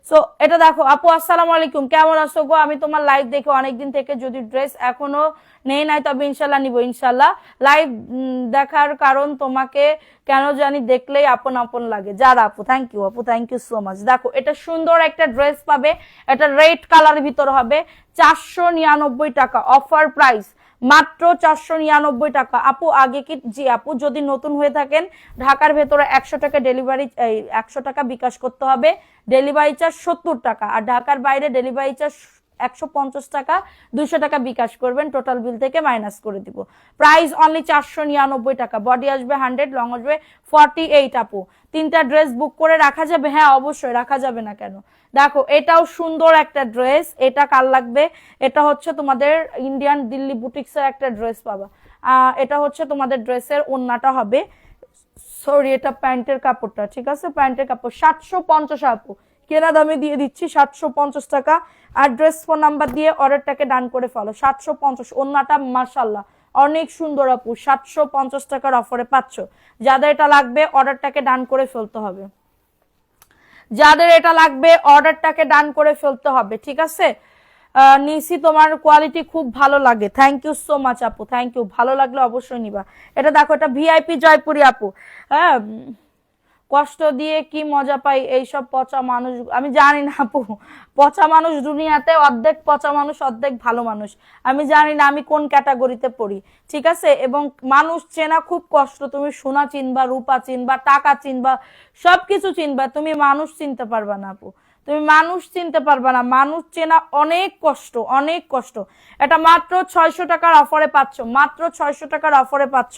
সো এটা দেখো আপু, আসসালামু আলাইকুম, কেমন আছো গো? আমি তোমার লাইভ দেখে অনেকদিন থেকে, যদি ড্রেস এখনো নেই নাই তবে ইনশাল্লাহ নিব ইনশাল্লাহ। লাইভ দেখার কারণ তোমাকে কেন জানি দেখলেই আপন আপন লাগে। যারা আপু, থ্যাংক ইউ আপু, থ্যাংক ইউ সো মাচ। দেখো এটা সুন্দর একটা ড্রেস পাবে, এটা রেড কালার ভিতর হবে, 499 টাকা অফার প্রাইস, মাত্র 499 টাকা আপু। আগে কি, জি আপু, যদি নতুন হয়ে থাকেন ঢাকার ভেতরে 100 টাকা ডেলিভারি, 100 টাকা বিকাশ করতে হবে, ডেলিভারি চার্জ 70 টাকা। আর ঢাকার বাইরে ডেলিভারি চার্জ 150 টাকা, 200 টাকা বিকাশ করবেন, টোটাল বিল থেকে মাইনাস করে দিব। প্রাইস অনলি 499 টাকা। বডি আসবে 100, লং আসবে 48 আপু। 3টা ড্রেস বুক করে রাখা যাবে? হ্যাঁ অবশ্যই রাখা যাবে না কেন। দেখো এটাও সুন্দর একটা ড্রেস, এটা কার লাগবে? এটা হচ্ছে তোমাদের ইন্ডিয়ান দিল্লি বুটিক্সের একটা ড্রেস পাবা। এটা হচ্ছে তোমাদের ড্রেসের ওড়নাটা হবে, সরি এটা প্যান্টের কাপড়টা। ঠিক আছে, প্যান্টের কাপড় 750 আপু, কেনা দামে দিয়ে দিচ্ছি 750 টাকা। অ্যাড্রেস, ফোন নাম্বার দিয়ে অর্ডারটাকে ডান করে ফেলো। 750, ওড়নাটা মাশাল্লাহ অনেক সুন্দর আপু, 750 টাকার অফারে পাচ্ছ। যাদের এটা লাগবে অর্ডারটাকে ডান করে ফেলতে হবে, যাদের এটা লাগবে অর্ডারটাকে ডান করে ফেলতে হবে। ঠিক আছে, নিসি তোমার কোয়ালিটি খুব ভালো লাগে, থ্যাংক ইউ সো মাচ আপু, থ্যাংক ইউ। ভালো লাগলে অবশ্যই নিবা। এটা দেখো, এটা ভিআইপি জয়পুরি আপু। হ্যাঁ, কষ্ট দিয়ে কি মজা পাই এইসব পচা মানুষ, আমি জানি না আপু। পচা মানুষ দুনিয়াতে, অর্ধেক পচা মানুষ অর্ধেক ভালো মানুষ। আমি জানি না আমি কোন ক্যাটাগরিতে পড়ি। ঠিক আছে, এবং মানুষ চেনা খুব কষ্ট। তুমি সোনা চিনবা, রূপা চিনবা, টাকা চিনবা, সবকিছু চিনবা, তুমি মানুষ চিনতে পারবা না আপু। তুমি মানুষ চিনতে পারবে না, মানুষ চেনা অনেক কষ্ট, অনেক কষ্ট। এটা মাত্র 600 টাকার অফারে পাচ্ছ, মাত্র 600 টাকার অফারে পাচ্ছ।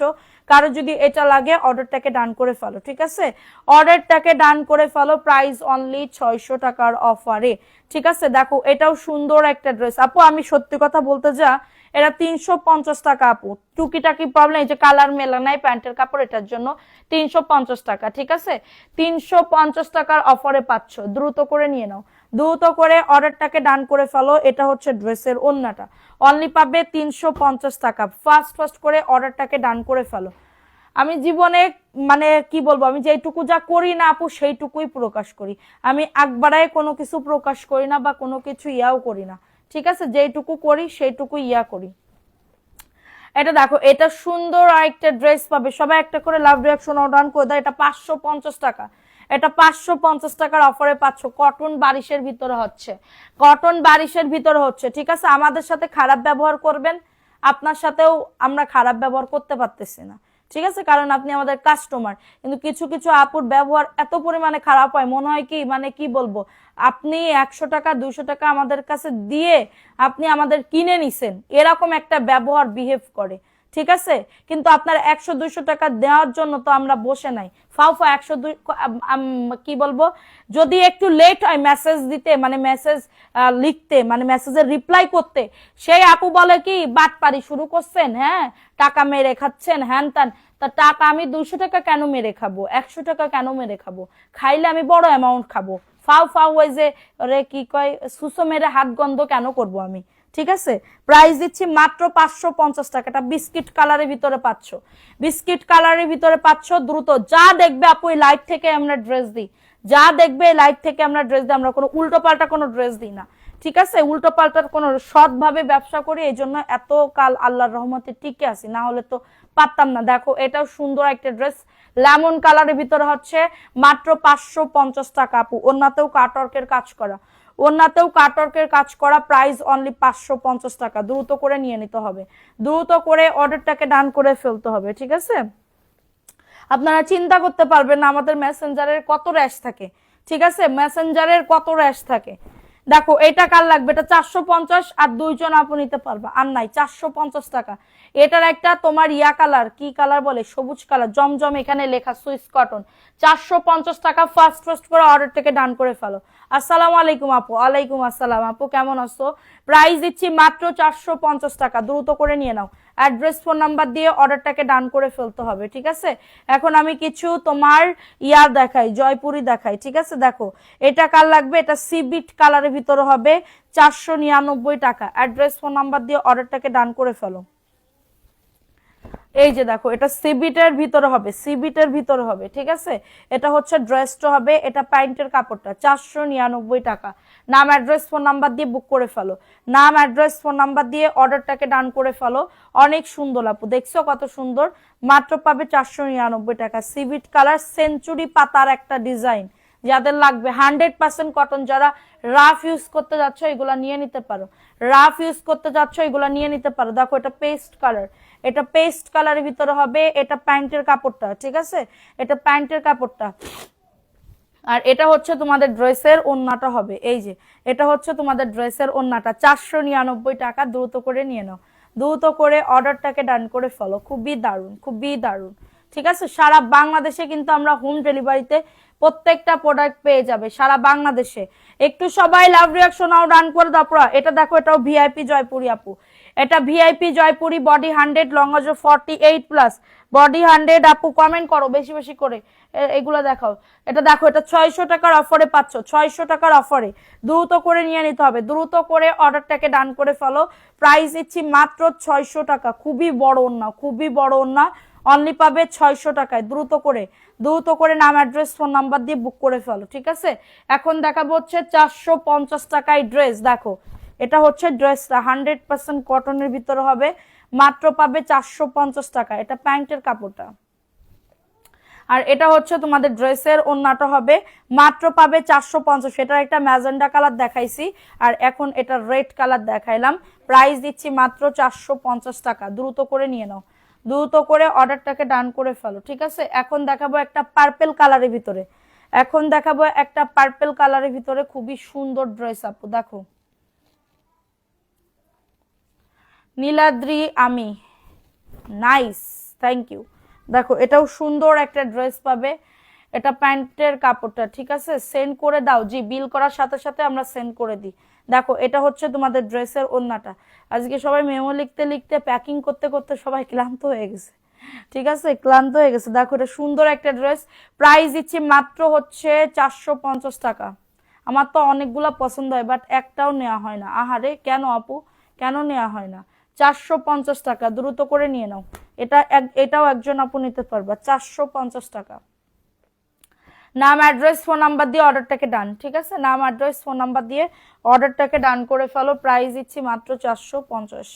কারো যদি এটা লাগে অর্ডারটাকে ডান করে ফেলো, ঠিক আছে? অর্ডারটাকে ডান করে ফেলো, প্রাইস অনলি 600 টাকার অফারে, ঠিক আছে? দেখো এটাও সুন্দর একটা ড্রেস আপু, আমি সত্যি কথা বলতে যা, এটা 350 টাকা আপু। টুকিটাকি প্রবলেম, এই যে কালার মেলা নাই প্যান্টের কাপড়, এটার জন্য 350 টাকা, ঠিক আছে? 350 টাকার অফারে পাচ্ছ, দ্রুত করে নিয়ে নাও, দ্রুত করে অর্ডারটাকে ডান করে ফেলো। এটা হচ্ছে ড্রেসের ওড়নাটা, অনলি পাবে 350 টাকা। ফার্স্ট করে অর্ডারটাকে ডান করে ফেলো। আমি জীবনে মানে কি বলবো, আমি যেটুকু যা করি না আপু সেইটুকুই প্রকাশ করি, আমি একবারে কোনো কিছু প্রকাশ করি না বা কোনো কিছু ইয়াও করি না, ঠিক আছে? যেটুকু করি সেইটুকু ইয়া করি। এটা দেখো, এটা সুন্দর আরেকটা ড্রেস পাবে, সবাই একটা করে লাভ রিয়াকশন অর্ডার করে দাও। এটা 550 টাকা, এটা 550 টাকার অফারে পাচ্ছ। কটন বারিশের ভিতরে হচ্ছে, কটন বারিশের ভিতরে হচ্ছে, ঠিক আছে? আমাদের সাথে খারাপ ব্যবহার করবেন, আপনার সাথেও আমরা খারাপ ব্যবহার করতে পারতেছি না, ঠিক আছে? কারণ আপনি আমাদের কাস্টমার। কিন্তু কিছু কিছু আপুর ব্যবহার এত পরিমাণে খারাপ হয়, মনে হয় কি মানে কি বলবো, আপনি 100 টাকা 200 টাকা আমাদের কাছে দিয়ে আপনি আমাদের কিনে নিছেন, এরকম একটা ব্যবহার বিহেভ করে, ঠিক আছে? কিন্তু আপনার 100-200 টাকা দেওয়ার জন্য তো আমরা বসে নাই। ফাও 102 কি বলবো, যদি একটু লেট হয় মেসেজ দিতে, মানে মেসেজ লিখতে, মানে মেসেজের রিপ্লাই করতে, সেই আপু বলে কি বাটপারি শুরু করছেন, হ্যাঁ টাকা মেরে খাচ্ছেন হ্যান ত্যান। তা টাকা আমি 200 টাকা কেন মেরে খাবো, 100 টাকা কেন মেরে খাবো? খাইলে আমি বড় অ্যামাউন্ট খাবো। ফাও ওই যে রে কি কয়, সুসো মেরে হাত গন্ধ কেন করব আমি, ঠিক আছে? প্রাইস দিচ্ছি মাত্র 550 টাকা। এটা বিস্কিট কালারের ভিতরে পাচ্ছ, বিস্কিট কালারের ভিতরে পাচ্ছ। দ্রুত যা দেখবে আপু এই লাইট থেকে আমরা ড্রেস দিই, যা দেখবে এই লাইট থেকে আমরা ড্রেস দিই, আমরা কোনো উল্টো পাল্টা কোনো ড্রেস দিই না, ঠিক আছে? উল্টো পাল্টার কোনো, সৎভাবে ব্যবসা করি, এই জন্য এত কাল আল্লাহর রহমতে টিকে আসি, না হলে তো পারতাম না। দেখো এটাও সুন্দর একটা ড্রেস, লেমন কালারের ভিতরে হচ্ছে, মাত্র 550 টাকা আপু। ওনাতেও কাটওয়ার্কের কাজ করা, ওনাতেও কাটওয়ার্কের কাজ করা, প্রাইস অনলি 550 টাকা। দ্রুত করে নিয়ে নিতে হবে, দ্রুত করে অর্ডারটাকে ডান করে ফেলতে হবে, ঠিক আছে? আপনারা চিন্তা করতে পারবেন না আমাদের মেসেঞ্জারের কত র্যাশ থাকে, ঠিক আছে? মেসেঞ্জারের কত র্যাশ থাকে। দেখো এটা কার লাগবে, এটা 450, আর 2 জন আপু নিতে পারবা, আর নাই 450 টাকা। এটার একটা তোমার ইয়া কালার, কি কালার বলে, সবুজ কালার জমজম, এখানে লেখা সুইস কটন, 450 টাকা। ফার্স্ট করে অর্ডারটাকে ডান করে ফেলো। আসসালামু আলাইকুম আপু। ওয়ালাইকুম আসসালাম আপু, কেমন আছো? প্রাইস দিচ্ছি মাত্র 450 টাকা, দ্রুত করে নিয়ে নাও। অ্যাড্রেস ফোন নাম্বার দিয়ে অর্ডারটাকে ডান করে ফেলতে হবে, ঠিক আছে? এখন আমি কিছু তোমার ইয়ার দেখাই, জয়পুরি দেখাই, ঠিক আছে? দেখো এটা কার লাগবে, এটা সিবিট কালারের ভিতরে হবে, 499 টাকা। অ্যাড্রেস ফোন নাম্বার দিয়ে অর্ডারটাকে ডান করে ফেলো। এই যে দেখো, এটা সিবিটের ভিতরে হবে, সিবিটের ভিতরে হবে, ঠিক আছে? এটা হচ্ছে ড্রেসটা হবে, এটা প্যান্টের কাপড়টা, 499 টাকা। নাম অ্যাড্রেস ফোন নাম্বার দিয়ে বুক করে ফেলো, নাম অ্যাড্রেস ফোন নাম্বার দিয়ে অর্ডারটাকে ডান করে ফেলো। অনেক সুন্দর আপু, দেখছো কত সুন্দর, মাত্র পাবে 499 টাকা। সিবিট কালার, সেঞ্চুরি পাতার একটা ডিজাইন, যাদের লাগবে 100% কটন, যারা রাফ ইউজ করতে যাচ্ছ এগুলা নিয়ে নিতে পারো, রাফ ইউজ করতে যাচ্ছ এগুলা নিয়ে নিতে পারো। দেখো এটা পেস্ট কালার, এটা পেস্ট কালারের ভিতরে হবে, এটা প্যান্টের কাপড়টা, ঠিক আছে? এটা প্যান্টের কাপড়টা, আর এটা হচ্ছে তোমাদের ড্রেসের ওড়নাটা হবে। এই যে এটা হচ্ছে তোমাদের ড্রেসের ওড়নাটা, 499 টাকা। দ্রুত করে নিয়ে নাও, দ্রুত করে অর্ডারটাকে ডান করে ফেলো। খুবই দারুণ, খুবই দারুণ, ঠিক আছে? সারা বাংলাদেশে কিন্তু আমরা হোম ডেলিভারিতে প্রত্যেকটা প্রোডাক্ট পেয়ে যাবে, সারা বাংলাদেশে। একটু সবাই লাভ রিয়াকশন ডান করে দাও। এটা দেখো, এটাও ভিআইপি জয়পুরি আপু, এটা VIP Jaipuri, body 100, long 48+, body 100 আপু। কমেন্ট করো বেশি বেশি করে, এগুলো দেখাও। এটা দেখো, এটা 600 টাকার অফারে পাচ্ছ, 600 টাকার অফারে। দ্রুত করে নিয়ে নিতে হবে, দ্রুত করে অর্ডারটাকে ডান করে ফেলো। প্রাইস দিচ্ছি মাত্র 600 টাকা। খুবই বড় ওন্না, খুবই বড় ওন্না, অনলি পাবে 600 টাকায়। দ্রুত করে, দ্রুত করে নাম অ্যাড্রেস ফোন নাম্বার দিয়ে বুক করে ফেলো, ঠিক আছে? এখন দেখাবো হচ্ছে 450 টাকায় ড্রেস। দেখো এটা হচ্ছে ড্রেসটা, 100% কটনের ভিতরে হবে, মাত্র পাবে 450 টাকা। এটা প্যান্টের কাপড়টা, আর এটা হচ্ছে তোমাদের ড্রেসের ওড়নাটা হবে, মাত্র পাবে 450। এটার একটা ম্যাজেন্ডা কালার দেখাইছি, আর এখন এটা রেড কালার দেখাইলাম। প্রাইস দিচ্ছি মাত্র 450 টাকা। দ্রুত করে নিয়ে নাও, দ্রুত করে অর্ডারটাকে ডান করে ফেলো, ঠিক আছে? এখন দেখাবো একটা পার্পেল কালারের ভিতরে, এখন দেখাবো একটা পার্পল কালারের ভিতরে খুবই সুন্দর ড্রেস আপু, দেখো নীলাদ্রি আমি, নাইস, থ্যাংক ইউ। দেখো এটাও সুন্দর একটা ড্রেস পাবে, এটা প্যান্টের কাপড়টা, ঠিক আছে, সেন্ড করে দাও। জি, বিল করার সাথে সাথে আমরা সেন্ড করে দিই। দেখো এটা হচ্ছে তোমাদের ড্রেসের ওড়নাটা। আজকে সবাই মেমো লিখতে লিখতে প্যাকিং করতে করতে সবাই ক্লান্ত হয়ে গেছে, ঠিক আছে, ক্লান্ত হয়ে গেছে। দেখো এটা সুন্দর একটা ড্রেস, প্রাইস দিচ্ছি মাত্র হচ্ছে 450 টাকা। আমার তো অনেকগুলা পছন্দ হয়, বাট একটাও নেওয়া হয় না। আহারে, কেন আপু, কেন নেওয়া হয় না? 450 টাকা, দ্রুত করে নিয়ে নাও। এটাও একজন আপু নিতে পারবা, 450 টাকা। নাম, অ্যাড্রেস, ফোন নাম্বার দিয়ে অর্ডারটাকে ডান, ঠিক আছে, নাম, অ্যাড্রেস, ফোন নাম্বার দিয়ে অর্ডারটাকে ডান করে ফেলো। প্রাইস দিচ্ছি মাত্র 450।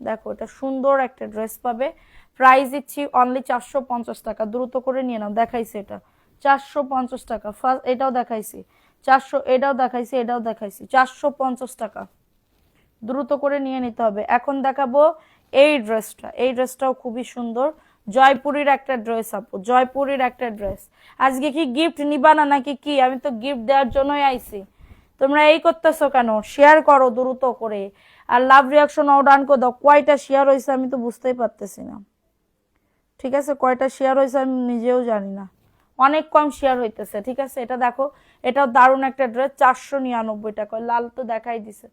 দেখো এটা সুন্দর একটা ড্রেস পাবে, প্রাইস দিচ্ছি অনলি 450 টাকা, দ্রুত করে নিয়ে নাও। দেখাইছি এটা 450 টাকা, ফার্স্ট এটাও দেখাইছি 400, এটাও দেখাইছি, এটাও দেখাইছি 450 টাকা, দ্রুত করে নিয়ে নিতে হবে। এখন দেখাবো এই ড্রেসটা, এই ড্রেসটাও খুবই সুন্দর, জয়পুরীর একটা ড্রেস আপু, জয়পুরীর একটা ড্রেস। আজকে কি গিফট নিবা না নাকি কি? আমি তো গিফট দেওয়ার জন্যই আইছি, তোমরা এই করতেছো কেন? শেয়ার করো দ্রুত করে, আর লাভ রিয়াকশন ডান করে দাও। কয়টা শেয়ার হয়েছে আমি তো বুঝতেই পারতেছি না, ঠিক আছে, কয়টা শেয়ার হয়েছে আমি নিজেও জানি না, অনেক কম শেয়ার হইতেছে, ঠিক আছে। এটা দেখো, এটাও দারুণ একটা ড্রেস, 499 টাকা, লাল তো দেখাই দিছে।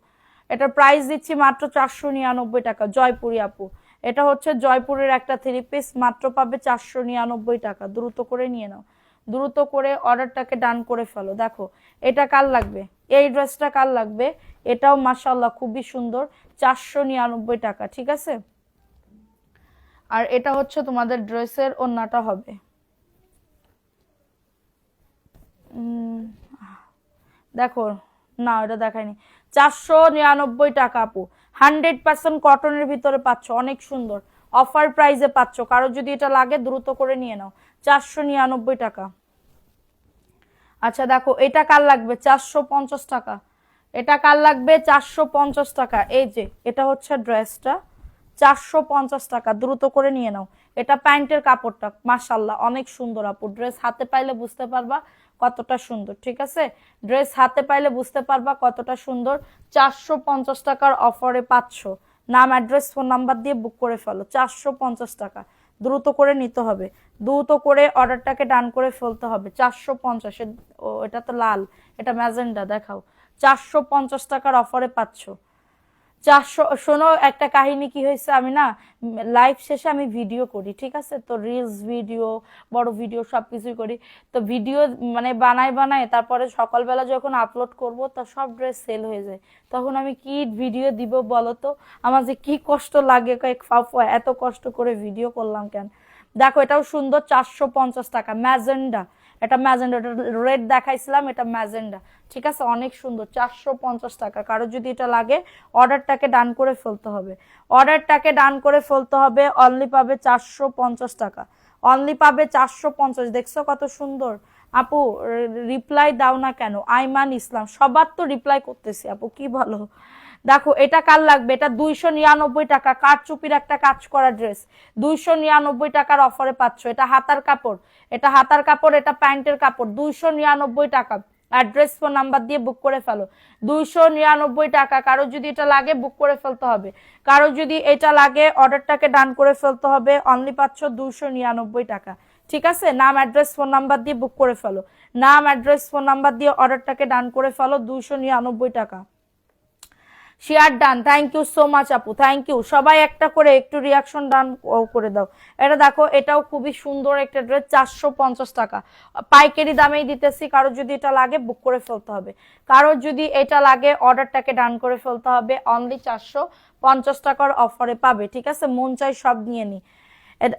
এটার প্রাইস দিচ্ছি মাত্র 499 টাকা, জয়পুরি আপু। এটা হচ্ছে জয়পুরের একটা থ্রি পিস, মাত্র পাবে 499 টাকা, দ্রুত করে নিয়ে নাও, দ্রুত করে অর্ডারটাকে ডান করে ফেলো। দেখো এটা কার লাগবে, এই ড্রেসটা কার লাগবে, এটাও মাশাআল্লাহ খুবই সুন্দর, 499 টাকা, ঠিক আছে। আর এটা হচ্ছে তোমাদের ড্রেসের ওড়নাটা হবে, দেখো না এটা দেখায়নি, 499 টাকা আপু, 100% কটনের ভিতরে পাচ্ছ, অনেক সুন্দর অফার প্রাইসে পাচ্ছ। কারো যদি এটা লাগে দ্রুত করে নিয়ে নাও, 499 টাকা। আচ্ছা দেখো এটা কার লাগবে, 450 টাকা, এটা কার লাগবে, 450 টাকা। এই যে এটা হচ্ছে ড্রেসটা, 450 টাকা, দ্রুত করে নিয়ে নাও। এটা প্যান্টের কাপড়টা মাশাআল্লাহ অনেক সুন্দর আপু, ড্রেস হাতে পাইলে বুঝতে পারবা কতটা সুন্দর, ঠিক আছে, ড্রেস হাতে পাইলে বুঝতে পারবা কতটা সুন্দর। 450 টাকার অফারে পাচ্ছ, নাম, অ্যাড্রেস, ফোন নাম্বার দিয়ে বুক করে ফেলো, 450 টাকা, দ্রুত করে নিতে হবে, দ্রুত করে অর্ডারটাকে ডান করে ফেলতে হবে। 450, ও এটা তো লাল, এটা ম্যাজেন্ডা, দেখাও, 450 টাকার অফারে পাচ্ছ। 400, শোনো একটা কাহিনী কি হয়েছে, আমি না লাইভ শেষে আমি ভিডিও করি, ঠিক আছে, তো রিলস ভিডিও, বড় ভিডিও সবকিছুই করি। তো ভিডিও মানে বানায় তারপরে সকালবেলা যখন আপলোড করব তা সব ড্রেস সেল হয়ে যায়, তখন আমি কি ভিডিও দিব বলো তো, আমার যে কি কষ্ট লাগে, কয়েক এত কষ্ট করে ভিডিও করলাম কেন। দেখো এটাও সুন্দর, 450 টাকা, ম্যাজেন্ডা, এটা ম্যাজেন্ডা, এটা রেড দেখাইছিলাম, এটা ম্যাজেন্ডা, ঠিক আছে, অনেক সুন্দর, 450 টাকা। কারো যদি এটা লাগে অর্ডারটাকে ডান করে ফেলতে হবে, অর্ডারটাকে ডান করে ফেলতে হবে। অনলি পাবে 450 টাকা, অনলি পাবে 450। দেখছো কত সুন্দর আপু, রিপ্লাই দাও না কেন? আইমান ইসলাম, সবার তো রিপ্লাই করতেছি আপু, কি বলো। দেখো এটা কার লাগবে, এটা 299 টাকা, কারচুপির একটা কাজ করা ড্রেস, 299 টাকার অফারে পাচ্ছ। এটা হাতার কাপড়, এটা হাতার কাপড়, এটা প্যান্টের কাপড়, 299 টাকা। অ্যাড্রেস, ফোন নাম্বার দিয়ে বুক করে ফেলো, 299 টাকা। কারো যদি এটা লাগে বুক করে ফেলতে হবে, কারো যদি এটা লাগে অর্ডারটাকে ডান করে ফেলতে হবে। অনলি পাচ্ছ 299 টাকা, ঠিক আছে। নাম, অ্যাড্রেস, ফোন নাম্বার দিয়ে বুক করে ফেলো, নাম, অ্যাড্রেস, ফোন নাম্বার দিয়ে অর্ডারটাকে ডান করে ফেলো, 299 টাকা। Share done, thank you so much আপু, থ্যাংক ইউ। সবাই একটা করে একটু রিয়াকশন ডান করে দাও। এটা দেখো এটাও খুবই সুন্দর একটা ড্রেস, 450 টাকা, পাইকারি দামেই দিতেছি। কারো যদি এটা লাগে বুক করে ফেলতে হবে, কারো যদি এটা লাগে অর্ডারটাকে ডান করে ফেলতে হবে। অনলি 450 টাকার অফারে পাবে, ঠিক আছে, মন চাই সব নিয়ে নি।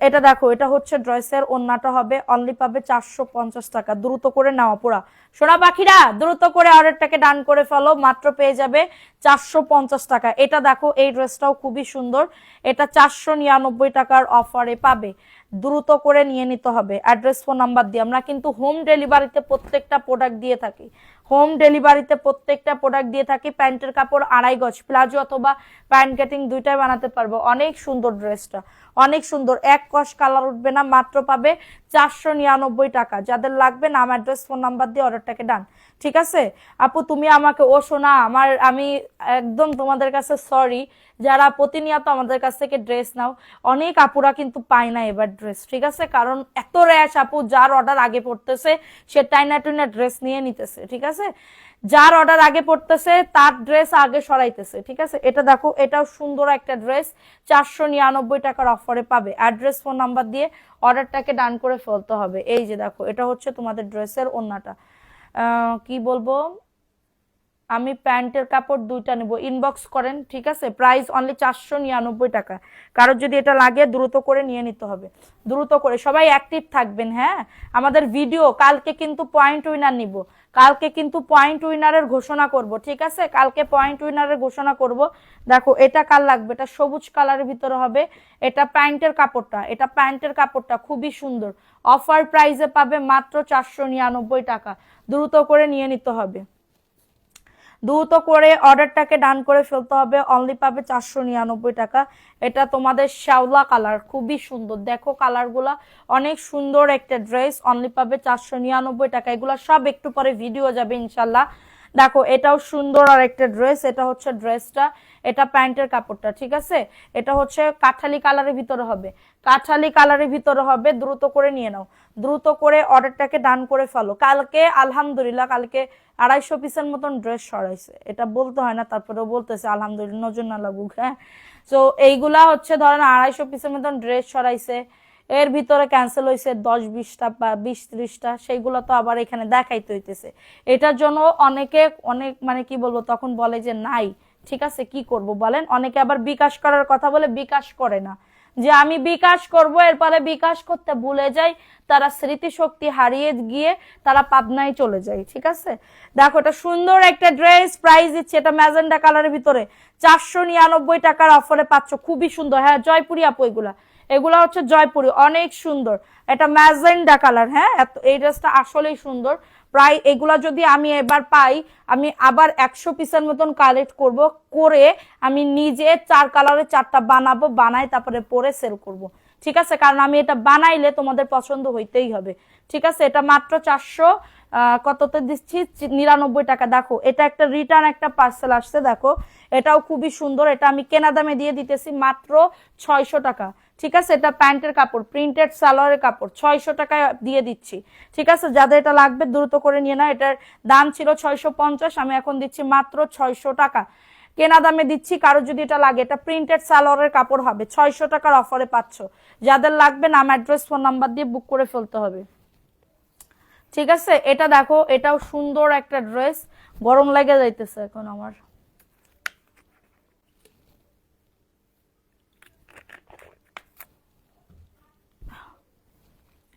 এটা দেখো এটা হচ্ছে ড্রেসের ওড়নাটা হবে, অনলি পাবে 450 টাকা, দ্রুত করে নাও পুরা সোনা পাখিরা, দ্রুত করে অর্ডারটাকে ডান করে ফেলো, মাত্র পেয়ে যাবে 450 টাকা। এটা দেখো এই ড্রেসটাও খুবই সুন্দর, এটা 499 টাকার অফারে পাবে, দ্রুত করে নিয়ে নিতে হবে। অ্যাড্রেস, ফোন নাম্বার দিয়ে, আমরা কিন্তু হোম ডেলিভারিতে প্রত্যেকটা প্রোডাক্ট দিয়ে থাকি, হোম ডেলিভারিতে প্রত্যেকটা প্রোডাক্ট দিয়ে থাকি। প্যান্টের কাপড় 2.5 গজ, প্লাজো অথবা প্যান্ট কাটিং দুইটাই বানাতে পারবো। অনেক সুন্দর ড্রেসটা, অনেক সুন্দর, এক কস কালার উঠবে না, মাত্র পাবে 499 টাকা। যাদের লাগবে নাম অ্যাড্রেস ফোন নাম্বার দিয়ে অর্ডারটাকে ডান। ঠিক আছে আপু, তুমি আমাকে ও শোনা আমি একদম তোমাদের কাছে সরি যারা প্রতিনিয়ত আমাদের কাছ থেকে ড্রেস নাও। অনেক আপুরা কিন্তু পায় না এবার ড্রেস, ঠিক আছে, কারণ এত র্যাশ আপু, যার অর্ডার আগে পড়তেছে সে টাইনা টুইনা ড্রেস নিয়ে নিতেছে। ঠিক আছে, যার অর্ডার আগে পড়তেছে তার ড্রেস আগে সরাইতেছে। ঠিক আছে, এটা দেখো, এটাও সুন্দর একটা ড্রেস, 499 টাকার অফারে পাবে। অ্যাড্রেস ফোন নাম্বার দিয়ে অর্ডারটাকে ডান করে ফেলতে হবে। এই যে দেখো, এটা হচ্ছে তোমাদের ড্রেসের ওড়নাটা। কি বলবো, আমি প্যান্টের কাপড় দুইটা নেব, ইনবক্স করেন। ঠিক আছে, প্রাইস অনলি 499 টাকা। কারোর যদি এটা লাগে দ্রুত করে নিয়ে নিতে হবে, দ্রুত করে। সবাই অ্যাক্টিভ থাকবেন। হ্যাঁ, আমাদের ভিডিও কালকে কিন্তু পয়েন্ট উইনার নিব, কালকে কিন্তু পয়েন্ট উইনারের ঘোষণা করব। ঠিক আছে, কালকে পয়েন্ট উইনারের ঘোষণা করব। দেখো এটা কার লাগবে, এটা সবুজ কালারের ভিতরে হবে। এটা প্যান্টের কাপড়টা, এটা প্যান্টের কাপড়টা খুবই সুন্দর। অফার প্রাইসে পাবে মাত্র 499 টাকা। দ্রুত করে নিয়ে নিতে হবে, দ্রুত করে অর্ডারটাকে ডান করে ফেলতে হবে। অনলি পাবে 499 টাকা। এটা তোমাদের শ্যাওলা কালার, খুবই সুন্দর। দেখো কালারগুলা অনেক সুন্দর একটা ড্রেস, অনলি পাবে 499 টাকা। এগুলা সব একটু পরে ভিডিও যাবে ইনশাল্লাহ। দেখো এটাও সুন্দর আর একটা ড্রেস, এটা হচ্ছে ড্রেসটা, এটা প্যান্টের কাপড়টা। ঠিক আছে, এটা হচ্ছে কাঠালি কালারের ভিতরে হবে, কাঠালি কালারের ভিতরে হবে। দ্রুত করে নিয়ে নাও, দ্রুত করে অর্ডারটাকে ডান করে ফেলো। কালকে আলহামদুলিল্লাহ কালকে 250 পিসের মতন ড্রেস সরাইছে, এটা বলতে হয় না, তারপরেও বলতেছে আলহামদুলিল্লাহ, নজর না লাগুক। হ্যাঁ, তো এইগুলা হচ্ছে ধরেন 250 পিসের মতন ড্রেস সরাইছে। এর ভিতরে ক্যান্সেল হয়েছে 10-20টা বা 20-30টা, সেইগুলো তো আবার এখানে দেখাইতে হইতেছে। এটার জন্য অনেকে অনেক মানে কি বলবো তখন বলে যে নাই। ঠিক আছে, কি করব বলেন, অনেকে আবার বিকাশ করার কথা বলে বিকাশ করে না, যে আমি বিকাশ করব, এরপরে বিকাশ করতে ভুলে যাই, তারা স্মৃতিশক্তি হারিয়ে গিয়ে তারা পাবনায় চলে যায়। ঠিক আছে, দেখো এটা সুন্দর একটা ড্রেস, প্রাইস দিচ্ছে এটা ম্যাজেন্ডা কালারের ভিতরে 499 টাকার অফারে পাচ্ছ। খুবই সুন্দর। হ্যাঁ, জয়পুরি আপু, এগুলা এগুলা হচ্ছে জয়পুরি, অনেক সুন্দর। এটা ম্যাজেন্ডা কালার। হ্যাঁ, এই ড্রেসটা আসলেই সুন্দর। প্রায় এগুলা যদি আমি এবার পাই, আমি আবার 100 পিসের মতন কালেক্ট করব, করে আমি নিজে 4 কালারের 4টা বানাবো, বানাই তারপরে পরে সেল করব। ঠিক আছে, কারণ আমি এটা বানাইলে তোমাদের পছন্দ হইতেই হবে। ঠিক আছে, এটা মাত্র 400 কততে দিচ্ছি, 99 টাকা। দেখো এটা একটা রিটার্ন একটা পার্সেল আসছে, দেখো এটাও খুবই সুন্দর। এটা আমি কেনা দামে দিয়ে দিতেছি মাত্র 600 টাকা। ঠিক আছে, এটা প্যান্টের কাপড়, প্রিন্টেড সালোয়ারের কাপড়, 600 টাকায় দিয়ে দিচ্ছি। ঠিক আছে, যাদের এটা লাগবে দ্রুত করে নিয়ে নাও। এটার দাম ছিল 650, আমি এখন দিচ্ছি মাত্র 600 টাকা, কেনা দামে দিচ্ছি। কারো যদি এটা লাগে, এটা প্রিন্টেড সালোয়ারের কাপড় হবে, 600 টাকার অফারে পাচ্ছ। যাদের লাগবে নাম অ্যাড্রেস ফোন নাম্বার দিয়ে বুক করে ফেলতে হবে। ঠিক আছে, এটা দেখো, এটাও সুন্দর একটা ড্রেস। গরম লেগে যাইতেছে এখন আমার।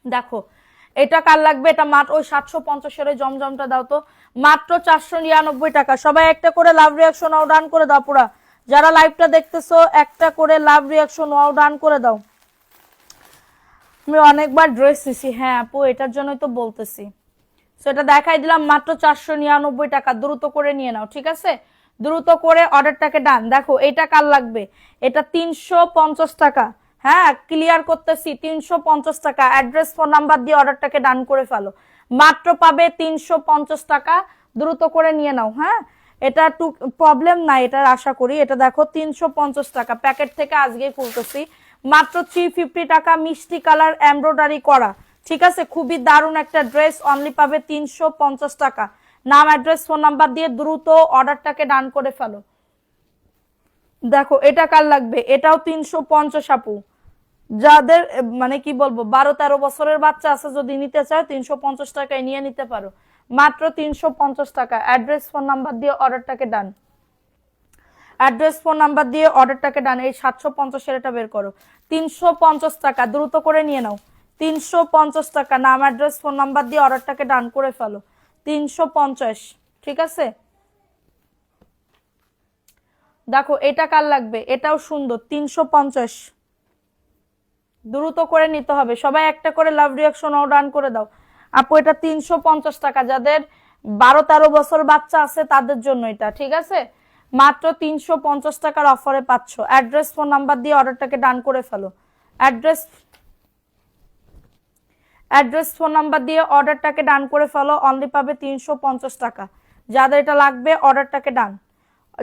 দেখো এটা কার লাগবে, এটা মাত্র ওই 750 এর জমজমটা দাও তো, মাত্র 499 টাকা। সবাই একটা করে লাভ রিয়াকশন নাও, ডান করে দাও। পুরা যারা লাইভটা দেখতেছো একটা করে লাভ রিয়াকশন নাও, ডান করে দাও। আমি অনেকবার ড্রেস দিছি। হ্যাঁ আপু, এটার জন্যই তো বলতেছি। সেটা দেখাই দিলাম মাত্র 499 টাকা। দ্রুত করে নিয়ে নাও। ঠিক আছে, দ্রুত করে অর্ডারটাকে ডান। দেখো এটা কার লাগবে, এটা 350 টাকা। হ্যাঁ, ক্লিয়ার করতেছি, 350 টাকা। অ্যাড্রেস ফোন নাম্বার দিয়ে অর্ডারটাকে ডান করে ফেলো, মাত্র পাবে 350 টাকা। দ্রুত করে নিয়ে নাও। হ্যাঁ, এটা একটু প্রবলেম নাই এটার, আশা করি। এটা দেখো 350 টাকা, প্যাকেট থেকে আজকেই খুলতেছি। মাত্র 350 টাকা, মিষ্টি কালার এমব্রয়ডারি করা। ঠিক আছে, খুবই দারুণ একটা ড্রেস, অনলি পাবে 350 টাকা। নাম অ্যাড্রেস ফোন নাম্বার দিয়ে দ্রুত অর্ডারটাকে ডান করে ফেলো। দেখো এটা কার লাগবে, এটাও 350 আপু। যাদের মানে কি বলবো 12-13 বছরের বাচ্চা আছে, যদি নিতে চায় 350 টাকায় নিয়ে নিতে পারো, মাত্র 350 টাকা। অ্যাড্রেস ফোন নাম্বার দিয়ে অর্ডারটাকে ডান, অ্যাড্রেস ফোন নাম্বার দিয়ে অর্ডারটাকে ডান। এই 750 এটা বের করো, 350 টাকা। দ্রুত করে নিয়ে নাও, 350 টাকা। নাম অ্যাড্রেস ফোন নাম্বার দিয়ে অর্ডারটাকে ডান করে ফেলো, 350। ঠিক আছে, দেখো এটা কার লাগবে, এটাও সুন্দর, 350। দ্রুত করে নিতে হবে, সবাই একটা করে লাভ রিয়াকশন ডান করে দাও। আপু এটা 350 টাকা। যাদের 12-13 বছর বাচ্চা আছে তাদের জন্য এটা, ঠিক আছে? মাত্র 350 টাকার অফারে পাচ্ছ। অ্যাড্রেস ফোন নাম্বার দিয়ে অর্ডারটাকে ডান করে ফেলো। অ্যাড্রেস ফোন নাম্বার দিয়ে অর্ডারটাকে ডান করে ফেলো, অনলি পাবে 350 টাকা। যাদের এটা লাগবে অর্ডারটাকে ডান,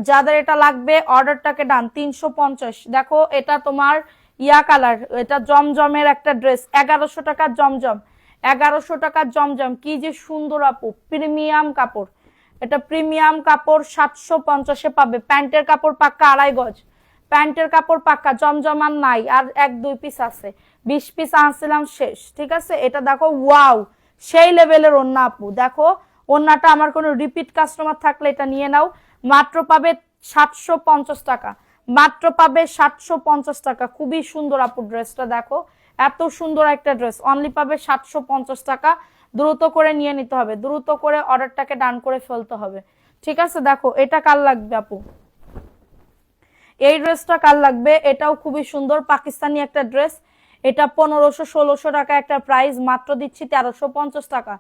যাদের এটা লাগবে অর্ডারটাকে ডান। 350। দেখো এটা তোমার ইয়া কালার, এটা জমজমের একটা ড্রেস, 1100 টাকার জমজম, 1100 টাকার জমজম, কি যে সুন্দর আপু, প্রিমিয়াম কাপড়, এটা প্রিমিয়াম কাপড়। 750-এ পাবে। প্যান্টের কাপড় পাক্কা 2.5 গজ, প্যান্টের কাপড় পাক্কা, জমজমান নাই, আর 1-2 পিস আছে, 20 পিস আনছিলাম শেষ, ঠিক আছে? এটা দেখো, ওয়াও, সেই লেভেলের ওন্না আপু। দেখো ওন্নাটা, আমার কোনো রিপিট কাস্টমার থাকলে এটা নিয়ে নাও, মাত্র পাবে 750 টাকা, মাত্র পাবে 750 টাকা। খুবই সুন্দর আপু ড্রেসটা, দেখো এত সুন্দর একটা ড্রেস, অনলি পাবে 750 টাকা। দ্রুত করে নিয়ে নিতে হবে, দ্রুত করে অর্ডারটাকে ডান করে ফেলতে হবে, ঠিক আছে? দেখো এটা কার লাগবে আপু, এই ড্রেসটা কার লাগবে? এটাও খুবই সুন্দর, পাকিস্তানি একটা ড্রেস, এটা 1500-1600 টাকা একটা প্রাইস, মাত্র দিচ্ছি 1350 টাকা।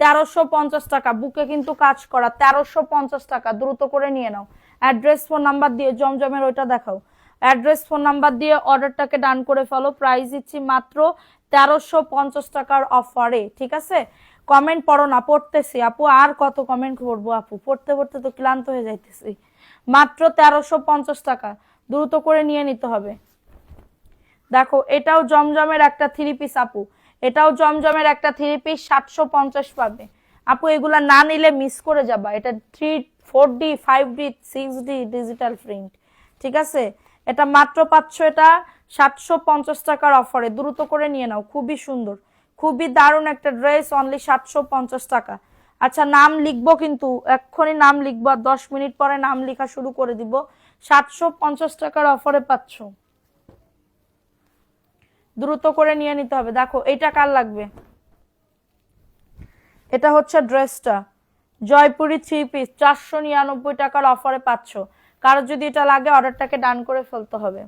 1350 টাকা, বুকে কিন্তু কাজ করা, 1350 টাকা। দ্রুত করে নিয়ে নাও। অ্যাড্রেস ফোন নাম্বার দিয়ে, জমজমের ওইটা দেখাও, অ্যাড্রেস ফোন নাম্বার দিয়ে অর্ডারটাকে ডান করে ফেলো। প্রাইস দিচ্ছি মাত্র 1350 টাকার অফারে, ঠিক আছে? কমেন্ট পড়ো না, পড়তেছি আপু, আর কত কমেন্ট করবো আপু, পড়তে পড়তে তো ক্লান্ত হয়ে যাইতেছি। মাত্র 1350 টাকা, দ্রুত করে নিয়ে নিতে হবে। দেখো এটাও জমজমের একটা 3 পিস আপু, এটাও জমজমের একটা 3 পিস, 750 পাবে আপু। এগুলা না নিলে মিস করে যাবা। এটা 3, 4D, 5D, 6D digital print, ঠিক আছে? এটা মাত্র পাচ্ছ এটা 750 টাকার অফারে, দ্রুত করে নিয়ে নাও। খুবই সুন্দর, খুবই দারুণ একটা ড্রেস, অনলি 750 টাকা। আচ্ছা নাম লিখবো কিন্তু, এক্ষুনি নাম লিখবো, 10 মিনিট পরে নাম লেখা শুরু করে দিব। 750 টাকার অফারে পাচ্ছ, দ্রুত করে নিয়ে নিতে হবে। দেখো এটা কার লাগবে, এটা হচ্ছে ড্রেসটা, জয়পুরি 3 পিস, 499 টাকার অফারে পাচ্ছ। কারো যদি এটা লাগে অর্ডারটাকে ডান করে ফেলতে হবে।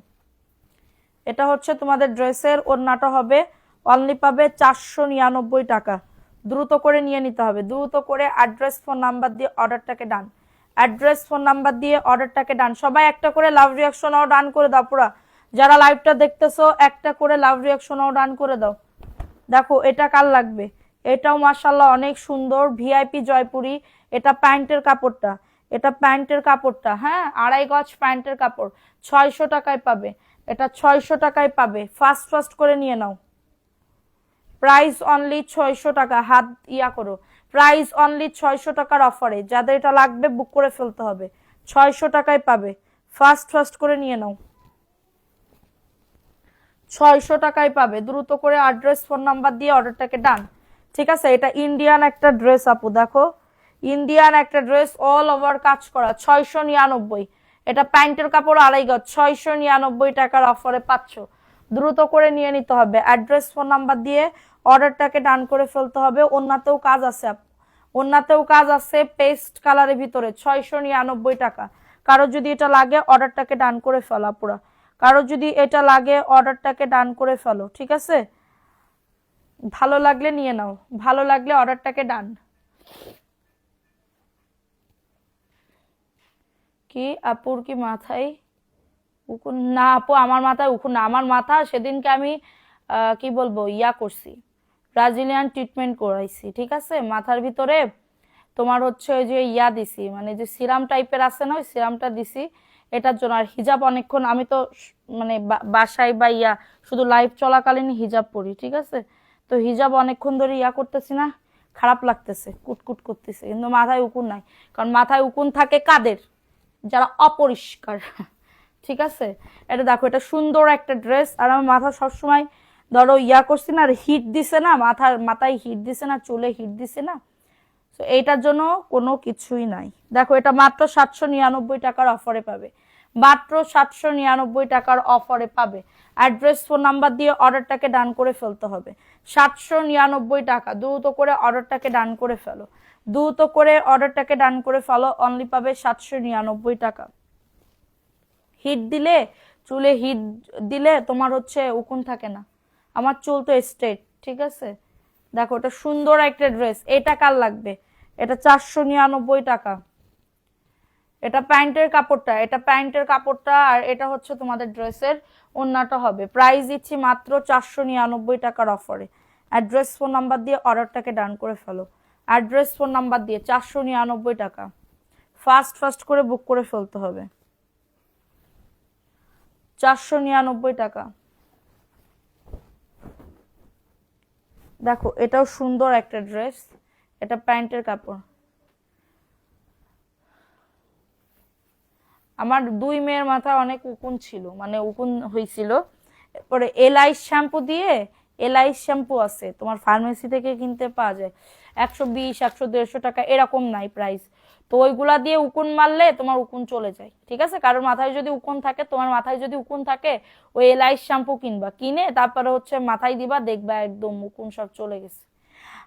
এটা হচ্ছে তোমাদের ড্রেসের ওড়নাটা হবে, অনলি পাবে 499 টাকা। দ্রুত করে নিয়ে নিতে হবে, দ্রুত করে। অ্যাড্রেস ফোন নাম্বার দিয়ে অর্ডারটাকে ডান, অ্যাড্রেস ফোন নাম্বার দিয়ে অর্ডারটাকে ডান। সবাই একটা করে লাভ রিয়াকশনও ডান করে দাও পুরা, যারা লাইভটা দেখতেছো একটা করে লাভ রিয়াকশনও ডান করে দাও। দেখো এটা কার লাগবে, এটাও মাশাআল্লাহ অনেক সুন্দর, ভিআইপি জয়পুরি। এটা প্যান্টের কাপড়টা, এটা প্যান্টের কাপড়টা, হ্যাঁ 2.5 গজ প্যান্টের কাপড়, 600 টাকায় পাবে, এটা 600 টাকায় পাবে। ফাস্ট ফাস্ট করে নিয়ে নাও, প্রাইস অনলি 600 টাকা। হাত ইয়া করো, প্রাইস অনলি 600 টাকার অফারে। যাদের এটা লাগবে বুক করে ফেলতে হবে, 600 টাকায় পাবে। ফাস্ট ফাস্ট করে নিয়ে নাও, 600 টাকায় পাবে, দ্রুত করে। অ্যাড্রেস ফোন নাম্বার দিয়ে অর্ডারটাকে ডান, ঠিক আছে? এটা ইন্ডিয়ান একটা ড্রেস আপু, দেখো ইন্ডিয়ান একটা ড্রেস, অল ওভার কাজ করা, 699। এটা প্যান্টের কাপড় 2.5 গজ, 699 টাকার অফারে পাচ্ছ। দ্রুত করে নিয়ে নিতে হবে। অ্যাড্রেস ফোন নাম্বার দিয়ে অর্ডারটাকে ডান করে ফেলতে হবে। ওন্নাতেও কাজ আছে আপু, ওন্নাতেও কাজ আছে, পেস্ট কালারের ভিতরে, 699 টাকা। কারো যদি এটা লাগে অর্ডারটাকে ডান করে ফেলা পুরা, কারো যদি এটা লাগে অর্ডারটাকে ডান করে ফেলো, ঠিক আছে? ভালো লাগলে নিয়ে নাও, ভালো লাগলে অর্ডারটাকে ডান। কি আপুর কি মাথায় উকুন? না আপু আমার মাথায় উকুন না, আমার মাথা সেদিনকে আমি কি বলবো ইয়া করছি, ব্রাজিলিয়ান ট্রিটমেন্ট করাইছি, ঠিক আছে? মাথার ভিতরে তোমার হচ্ছে ওই যে ইয়া দিছি, মানে যে সিরাম টাইপের আছে না, ওই সিরামটা দিছি এটার জন্য। আর হিজাব অনেকক্ষণ, আমি তো মানে বাসায় বা ইয়া শুধু লাইভ চলাকালীন হিজাব পরি, ঠিক আছে? তো হিজাব অনেকক্ষণ ধরে ইয়া করতেছি না, খারাপ লাগতেছে, কুটকুট করতেছে, কিন্তু মাথায় উকুন নাই। কারণ মাথায় উকুন থাকে কাদের, যারা অপরিষ্কার, ঠিক আছে? এটা দেখো, এটা সুন্দর একটা ড্রেস। আর আমার মাথা সবসময় ধরো ইয়া করছি না, হিট দিছে না, মাথায় হিট দিছে না, চুলে হিট দিছে না, তো এইটার জন্য কোনো কিছুই নাই। দেখো এটা মাত্র 799 টাকার অফারে পাবে, মাত্র 799 টাকার অফারে পাবে। অ্যাড্রেস ফোন নাম্বার দিয়ে অর্ডারটাকে ডান করে ফেলতে হবে। 799 টাকা, দ্রুত করে অর্ডারটাকে ডান করে ফেলো, দ্রুত করে অর্ডারটাকে ডান করে ফেলো, অনলি পাবে 799 টাকা। হিট দিলে, চুলে হিট দিলে তোমার হচ্ছে উকুন থাকে না। আমার চুল তো স্ট্রেট, ঠিক আছে? দেখো এটা সুন্দর একটা ড্রেস, এটা কার লাগবে, এটা 499 টাকা। এটা প্যান্টের কাপড়টা, এটা প্যান্টের কাপড়টা, আর এটা হচ্ছে তোমাদের ড্রেসের ওড়নাটা হবে। প্রাইস দিচ্ছি মাত্র 499 টাকার অফারে। অ্যাড্রেস ফোন নাম্বার দিয়ে অর্ডারটাকে ডান করে ফেলো। অ্যাড্রেস ফোন নাম্বার দিয়ে 499 টাকা। ফাস্ট ফাস্ট করে বুক করে ফেলতে হবে। 499 টাকা। দেখো এটাও সুন্দর একটা ড্রেস, এটা প্যান্টের কাপড়। আমার দুই মেয়ের মাথায় অনেক উকুন ছিল, মানে উকুন হয়েছিল। পরে এলাইস শ্যাম্পু দিয়ে, এলাইস শ্যাম্পু আছে তোমার ফার্মেসি থেকে কিনতে পাওয়া যায়, 120 100 150 টাকা এরকম নাই প্রাইস। তো ওইগুলা দিয়ে উকুন মারলে তোমার উকুন চলে যায়, ঠিক আছে? কারোর মাথায় যদি উকুন থাকে, তোমার মাথায় যদি উকুন থাকে, ওই এলাইস শ্যাম্পু কিনবা, কিনে তারপরে হচ্ছে মাথায় দিবা, দেখবা একদম উকুন সব চলে গেছে।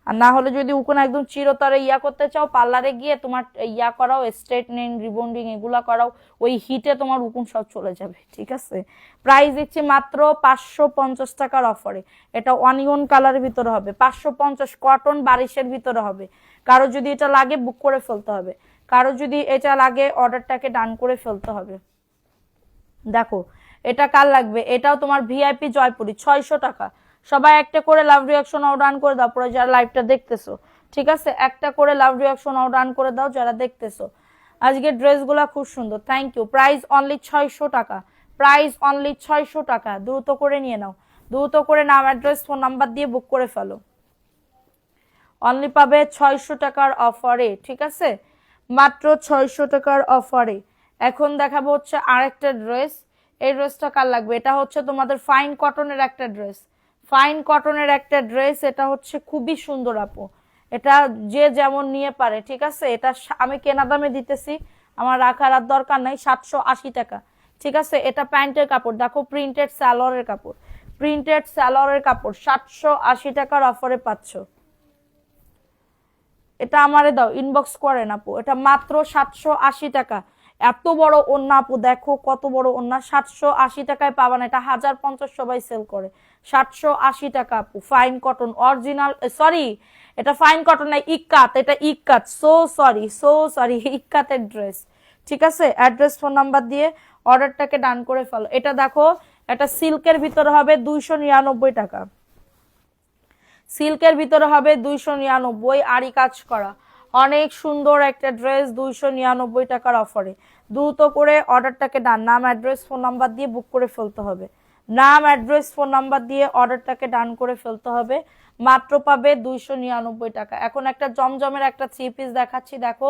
আর না হলে যদি উকুন একদম চিরতরে ইয়া করতে চাও, পার্লারে গিয়ে তোমার ইয়া করাও, স্ট্রেটনিং রিবন্ডিং এগুলা করাও, ওই হিটে তোমার উকুন সব চলে যাবে, ঠিক আছে? প্রাইস দিচ্ছি মাত্র 550 টাকার অফারে। এটা অনিয়ন কালারের ভিতরে হবে, 550, কটন বারিশের ভিতরে হবে। কারো যদি এটা লাগে বুক করে ফেলতে হবে, কারো যদি এটা লাগে অর্ডারটাকে ডান করে ফেলতে হবে। দেখো এটা কার লাগবে, এটাও তোমার ভিআইপি জয়পুরি, 600 টাকা। সবাই একটা করে লাভ রিয়াকশন ডান করে দাও, পরে যারা লাইভটা দেখতেছো, ঠিক আছে? একটা করে লাভ রিয়াকশন ডান করে দাও যারা দেখতেছো। আজকে ড্রেসগুলো খুব সুন্দর, থ্যাংক ইউ। প্রাইস অনলি 600 টাকা, প্রাইস অনলি 600 টাকা। দ্রুত করে নিয়ে নাও, দ্রুত করে নাম অ্যাড্রেস ফোন নাম্বার দিয়ে বুক করে ফেলো। অনলি পাবে 600 টাকার অফারে, ঠিক আছে? মাত্র 600 টাকার অফারে। এখন দেখাবো হচ্ছে আরেকটা ড্রেস। এই ড্রেসটা কার লাগবে? এটা হচ্ছে তোমাদের ফাইন কটনের একটা ড্রেস, ফাইন কটনের একটা ড্রেস। এটা হচ্ছে খুবই সুন্দর আপু, এটা যে যেমন নিয়ে পারে, ঠিক আছে? এটা আমি কেনা দামে দিতেছি, আমার রাখার আর দরকার নাই, 780 টাকা, ঠিক আছে? এটা প্যান্টের কাপড়, দেখো প্রিন্টেড সালোয়ারের কাপড়, প্রিন্টেড সালোয়ারের কাপড়, 780 টাকার অফারে পাচ্ছ। এটা আমারে দাও, ইনবক্স করেন আপু, এটা মাত্র 780 টাকা। এত বড় ওন্না আপু, দেখো কত বড় ওন্না, 780 টাকায় পাবা না, এটা 1050 সবাই সেল করে। 780 টাকা আপু, ফাইন কটন অরিজিনাল, সরি এটা ফাইন কটন না, ইক্কাত, এটা ikat, so sorry, so sorry, ইক্কাতের ড্রেস, ঠিক আছে? অ্যাড্রেস ফোন নাম্বার দিয়ে অর্ডারটাকে ডান করে ফেলো। এটা দেখো, এটা সিল্কের ভিতরে হবে 299 টাকা, সিল্কের ভিতরে হবে 299, আরি কাজ করা, অনেক সুন্দর একটা ড্রেস, 299 টাকার অফারে। দ্রুত করে অর্ডারটাকে ডান, নাম অ্যাড্রেস ফোন নাম্বার দিয়ে বুক করে ফেলতে হবে, নাম অ্যাড্রেস ফোন নাম্বার দিয়ে অর্ডারটাকে ডান করে ফেলতে হবে। মাত্র পাবে 299 টাকা। এখন একটা জমজমের একটা থ্রি পিস দেখাচ্ছি, দেখো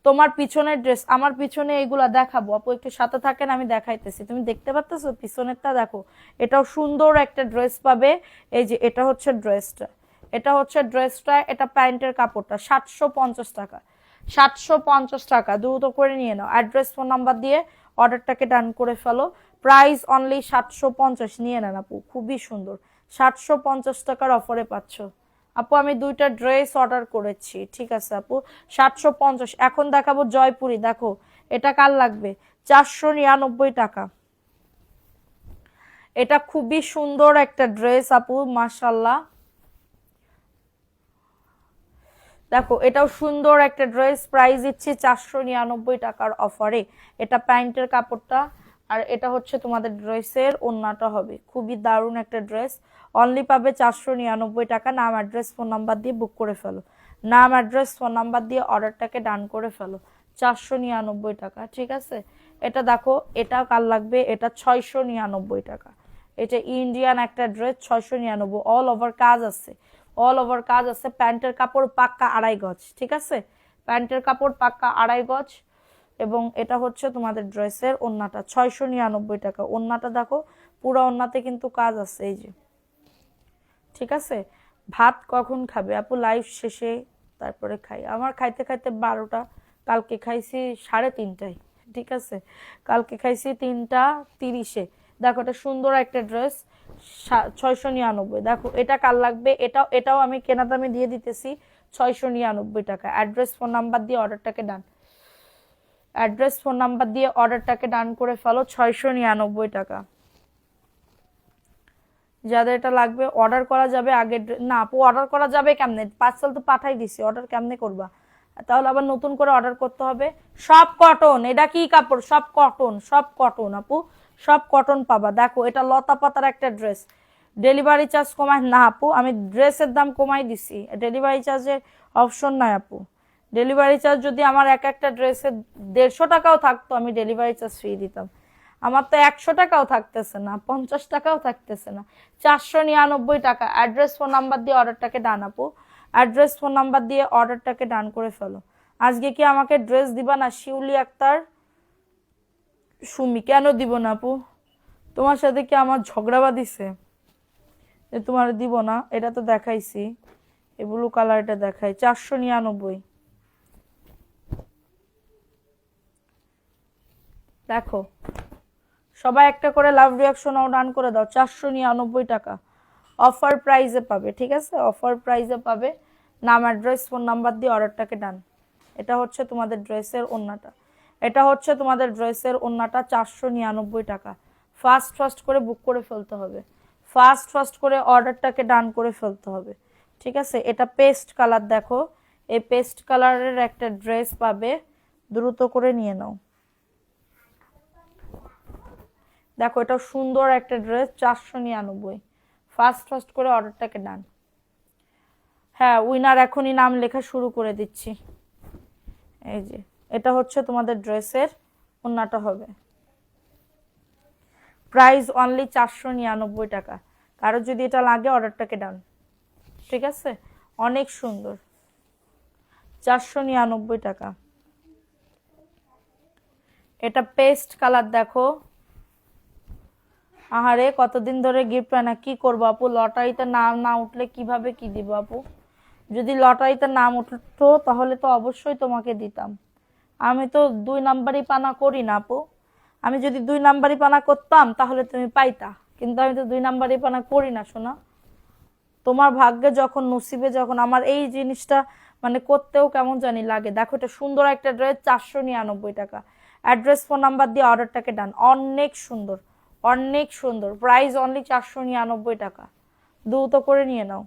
তোমার পিছনের ড্রেস, আমার পিছনে এইগুলা দেখাবো আপু, একটু সাথে থাকেন, আমি দেখাইতেছি। তুমি দেখতে পাচ্তেছো পিছনেরটা, দেখো এটাও সুন্দর একটা ড্রেস পাবে। এই যে এটা হচ্ছে ড্রেসটা, এটা হচ্ছে ড্রেসটা, এটা প্যান্টের কাপড়টা, 750 টাকা, 750 টাকা। দ্রুত করে নিয়ে নাও, অ্যাড্রেস ফোন নাম্বার দিয়ে অর্ডারটাকে ডান করে ফেলো। প্রাইস অনলি 750, নিয়ে নেন আপু, খুবই সুন্দর, 750 টাকার অফারে পাচ্ছ আপু। আমি দুইটা ড্রেস অর্ডার করেছি, ঠিক আছে আপু, 750। এখন দেখাবো জয়পুরি, দেখো এটা কার লাগবে, 499 টাকা। এটা খুবই সুন্দর একটা ড্রেস আপু, মাশাল্লাহ। দেখো এটাও সুন্দর একটা ড্রেস, প্রাইস দিচ্ছি 499 টাকার অফারে। এটা প্যান্টের কাপড়টা, আর এটা হচ্ছে তোমাদের ড্রেসের ওড়নাটা হবে। খুবই দারুণ একটা ড্রেস, অনলি পাবে 499 টাকা। নাম অ্যাড্রেস ফোন নাম্বার দিয়ে বুক করে ফেলো, নাম অ্যাড্রেস ফোন নাম্বার দিয়ে অর্ডারটাকে ডান করে ফেলো। 499 টাকা, ঠিক আছে? এটা দেখো, এটা কার লাগবে, এটা 699 টাকা। এটা ইন্ডিয়ান একটা ড্রেস, 699, অল ওভার কাজ আছে, অল ওভার কাজ আছে। প্যান্টের কাপড় পাক্কা 2.5 গজ, ঠিক আছে? প্যান্টের কাপড় পাক্কা 2.5 গজ। এবং এটা হচ্ছে তোমাদের ড্রেসের ওড়নাটা, 699 টাকা। ওড়নাটা দেখো, পুরো ওড়নাতে কিন্তু কাজ আছে, এই যে, ঠিক আছে? ভাত কখন খাবে আপু? লাইভ শেষে তারপরে খাই, আমার খাইতে খাইতে 12টা, কালকে খাইছি 3:30টায়, ঠিক আছে? কালকে খাইছি 3:30-এ। দেখো এটা সুন্দর একটা ড্রেস, 699। দেখো এটা কার লাগবে, এটাও আমি কেনা দামে দিয়ে দিতেছি, 699 টাকা। অ্যাড্রেস ফোন নাম্বার দিয়ে অর্ডারটাকে ডান, অ্যাড্রেস ফোন নাম্বার দিয়ে অর্ডারটাকে ডান করে ফেলো, 699 টাকা। যাদের এটা লাগবে অর্ডার করা যাবে আগে, না আপু অর্ডার করা যাবে কেমনে, পার্সেল তো পাঠাই দিছি, অর্ডার কেমনে করবা? তাহলে আবার নতুন করে অর্ডার করতে হবে। সব কটন, এটা কি কাপড়, সব কটন, সব কটন আপু, সব কটন পাবা। দেখো এটা লতা পাতার একটা ড্রেস, ডেলিভারি চার্জ কমাই না আপু, আমি ড্রেসের দাম কমাই দিছি, ডেলিভারি চার্জের অপশন নাই আপু। ডেলিভারি চার্জ যদি আমার এক একটা ড্রেসের 150 টাকাও থাকতো আমি ডেলিভারি চার্জ ফ্রি দিতাম। আমার তো 100 টাকাও থাকতেছে না, 50 টাকাও থাকতেছে না, 499 টাকা। অ্যাড্রেস ফোন নাম্বার দিয়ে অর্ডারটাকে ডান আপু, অ্যাড্রেস ফোন নাম্বার দিয়ে অর্ডারটাকে ডান করে ফেলো। আজকে কি আমাকে ড্রেস দিবা না শিউলি আক্তার সুমি? কেন দিব না আপু, তোমার সাথে কি আমার ঝগড়া বাঁধিছে যে তোমার দিব না? এটা তো দেখাইছি, এই ব্লু কালারটা দেখাই, 499। দেখো সবাই একটা করে লাভ রিয়াকশনও ডান করে দাও, 499 টাকা অফার প্রাইসে পাবে, ঠিক আছে? অফার প্রাইসে পাবে। নাম, অ্যাড্রেস, ফোন নাম্বার দিয়ে অর্ডারটাকে ডান। এটা হচ্ছে তোমাদের ড্রেসের ওড়নাটা, এটা হচ্ছে তোমাদের ড্রেসের ওড়নাটা, 499 টাকা। ফাস্ট ফাস্ট করে বুক করে ফেলতে হবে, ফাস্ট ফাস্ট করে অর্ডারটাকে ডান করে ফেলতে হবে, ঠিক আছে? এটা পেস্ট কালার, দেখো এই পেস্ট কালারের একটা ড্রেস পাবে, দ্রুত করে নিয়ে নাও। দেখো এটা সুন্দর একটা ড্রেস, 499। ফাস্ট ফাস্ট করে অর্ডারটাকে ডান। হ্যাঁ উইনার এখনই নাম লেখা শুরু করে দিচ্ছি। এই যে এটা হচ্ছে তোমাদের ড্রেসের ওড়নাটা হবে, প্রাইস অনলি 499 টাকা। কারো যদি এটা লাগে অর্ডারটাকে ডান, ঠিক আছে? অনেক সুন্দর, 499 টাকা। এটা পেস্ট কালার, দেখো আহারে কতদিন ধরে গিফট পায় না, কি করবো আপু? লটারিতে নাম না উঠলে কিভাবে কি দিব আপু? যদি লটারিতে নাম উঠতো তাহলে তো অবশ্যই তোমাকে দিতাম। আমি তো 2 নাম্বারই পানা করি না আপু, আমি যদি 2 নাম্বারই পানা করতাম তাহলে তুমি পাইতা, কিন্তু আমি তো 2 নাম্বারই পানা করি না সোনা। তোমার ভাগ্যে যখন, নসিবে যখন, আমার এই জিনিসটা মানে করতেও কেমন জানি লাগে। দেখো এটা সুন্দর একটা ড্রেস, 499 টাকা। অ্যাড্রেস, ফোন নাম্বার দিয়ে অর্ডারটাকে ডান। অনেক সুন্দর, অনেক সুন্দর, প্রাইস অনলি 499 টাকা, দ্রুত করে নিয়ে নাও।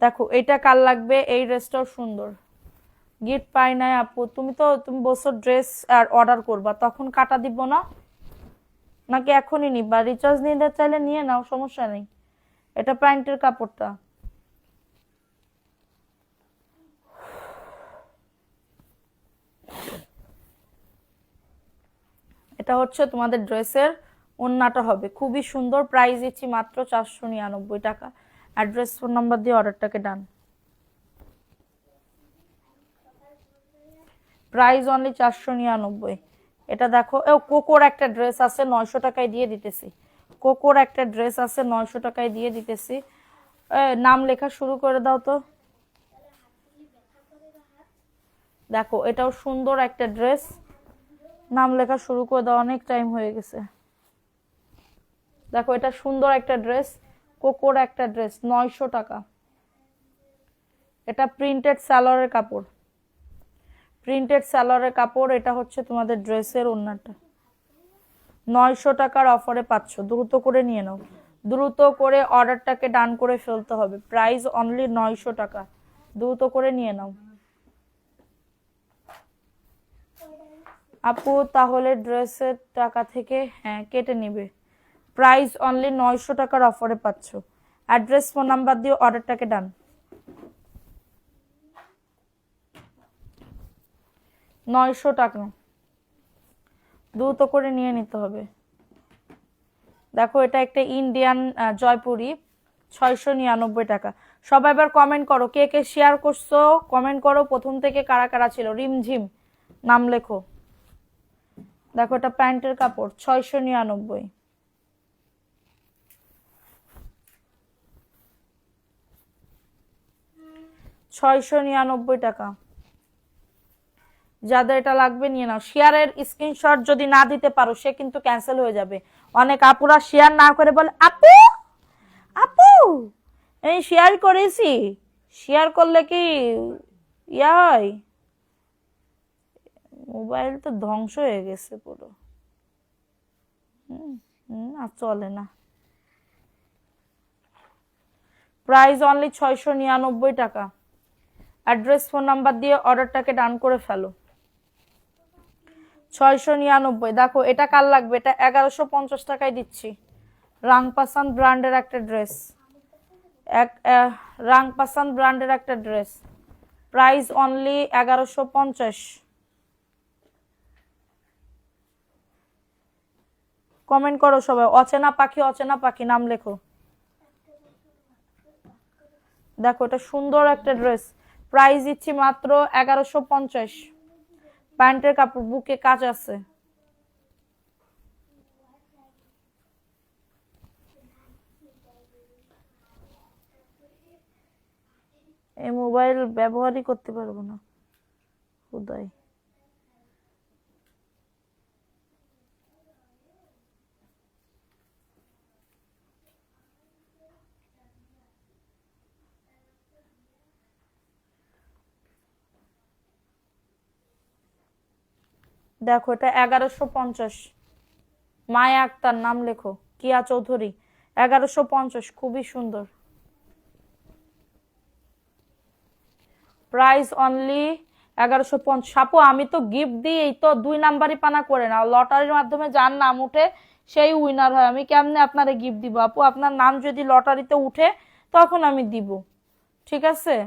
দেখো এটা কার লাগবে, এই ড্রেসটাও সুন্দর। গিফট পাই নাই আপু, তুমি বছর ড্রেস আর অর্ডার করবা, তখন কাটা দিব না নাকি এখনই নিবা? রিচার্জ নিতে চাইলে নিয়ে নাও, সমস্যা নেই। এটা প্যান্টের কাপড়টা, এটা হচ্ছে তোমাদের ড্রেসের ওড়নাটা হবে, খুবই সুন্দর। প্রাইস দিচ্ছি মাত্র 499 টাকা। অ্যাড্রেস, ফোন নাম্বার দিয়ে অর্ডারটাকে ডান। Price only 499। এটা দেখো কোকোর একটা ড্রেস আছে 900 টাকায় দিয়ে দিতেছি, কোকোর একটা ড্রেস আছে 900 টাকায় দিয়ে দিতেছি। নাম লেখা শুরু করে দাও তো। দেখো এটাও সুন্দর একটা ড্রেস, নাম লেখা শুরু করে দাও, অনেক টাইম হয়ে গেছে। দেখো এটা সুন্দর একটা ড্রেস, কোকোর একটা ড্রেস, 900 টাকা। এটা প্রিন্টেড সালোয়ারের কাপড়, প্রিন্টেড সালোয়ারের কাপড়। এটা হচ্ছে তোমাদের ড্রেসের ওড়নাটা, 900 টাকার অফারে পাচ্ছ, দ্রুত করে নিয়ে নাও, দ্রুত করে অর্ডারটাকে ডান করে ফেলতে হবে। প্রাইস অনলি 900 টাকা, দ্রুত করে নিয়ে নাও আপু। তাহলে ড্রেসের টাকা থেকে হ্যাঁ কেটে নিবে। প্রাইস অনলি 900 টাকার অফারে পাচ্ছ। অ্যাড্রেস, ফোন নাম্বার দিয়ে অর্ডারটাকে ডান। 900 টাকা, দ্রুত করে নিয়ে নিতে হবে। দেখো এটা একটা ইন্ডিয়ান জয়পুরি, 699 টাকা। সবাই এবার কমেন্ট করো, কে কে শেয়ার করছো কমেন্ট করো, প্রথম থেকে কারা কারা ছিল। রিমঝিম নাম লেখো। দেখো এটা প্যান্টের কাপড়, 699। 699 টাকা। যাদের এটা লাগবে নিয়ে নাও। শেয়ারের স্ক্রিনশট যদি না দিতে পারো সে কিন্তু ক্যান্সেল হয়ে যাবে। অনেক আপুরা শেয়ার না করে বলে আপু আপু আমি শেয়ার করেছি, শেয়ার করলে কি ইয়া হয়? মোবাইল তো ধ্বংস হয়ে গেছে পুরো, আর চলে না। প্রাইস অনলি 699 টাকা। অ্যাড্রেস ফোন নাম্বার দিয়ে অর্ডারটাকে ডান করে ফেলো। 699। দেখো এটা কার লাগবে, এটা 1150 টাকায় দিচ্ছি। রাংপাসান ব্র্যান্ডের একটা ড্রেস, রাংপাসান ব্র্যান্ডের একটা ড্রেস, প্রাইস অনলি 1150। কমেন্ট করো সবাই, অচেনা পাখি অচেনা পাখি নাম লেখো। দেখো এটা সুন্দর একটা ড্রেস, প্রাইস দিচ্ছি মাত্র 1150। প্যান্টের কাপড়, বুকে কাজ আছে। এই মোবাইল ব্যবহারই করতে পারবো না খুদাই। দেখো এটা 1150। মায়া আক্তার নাম লেখো, কিয়া চৌধুরী, 1150, খুবই সুন্দর। Price only 1150। আপু আমি তো গিফট দিই, এই তো 2 নাম্বারই পানা করে না, লটারির মাধ্যমে যার নাম উঠে সেই উইনার হয়। আমি কেমনে আপনারে গিফট দিব আপু? আপনার নাম যদি লটারিতে উঠে তখন আমি দিব, ঠিক আছে?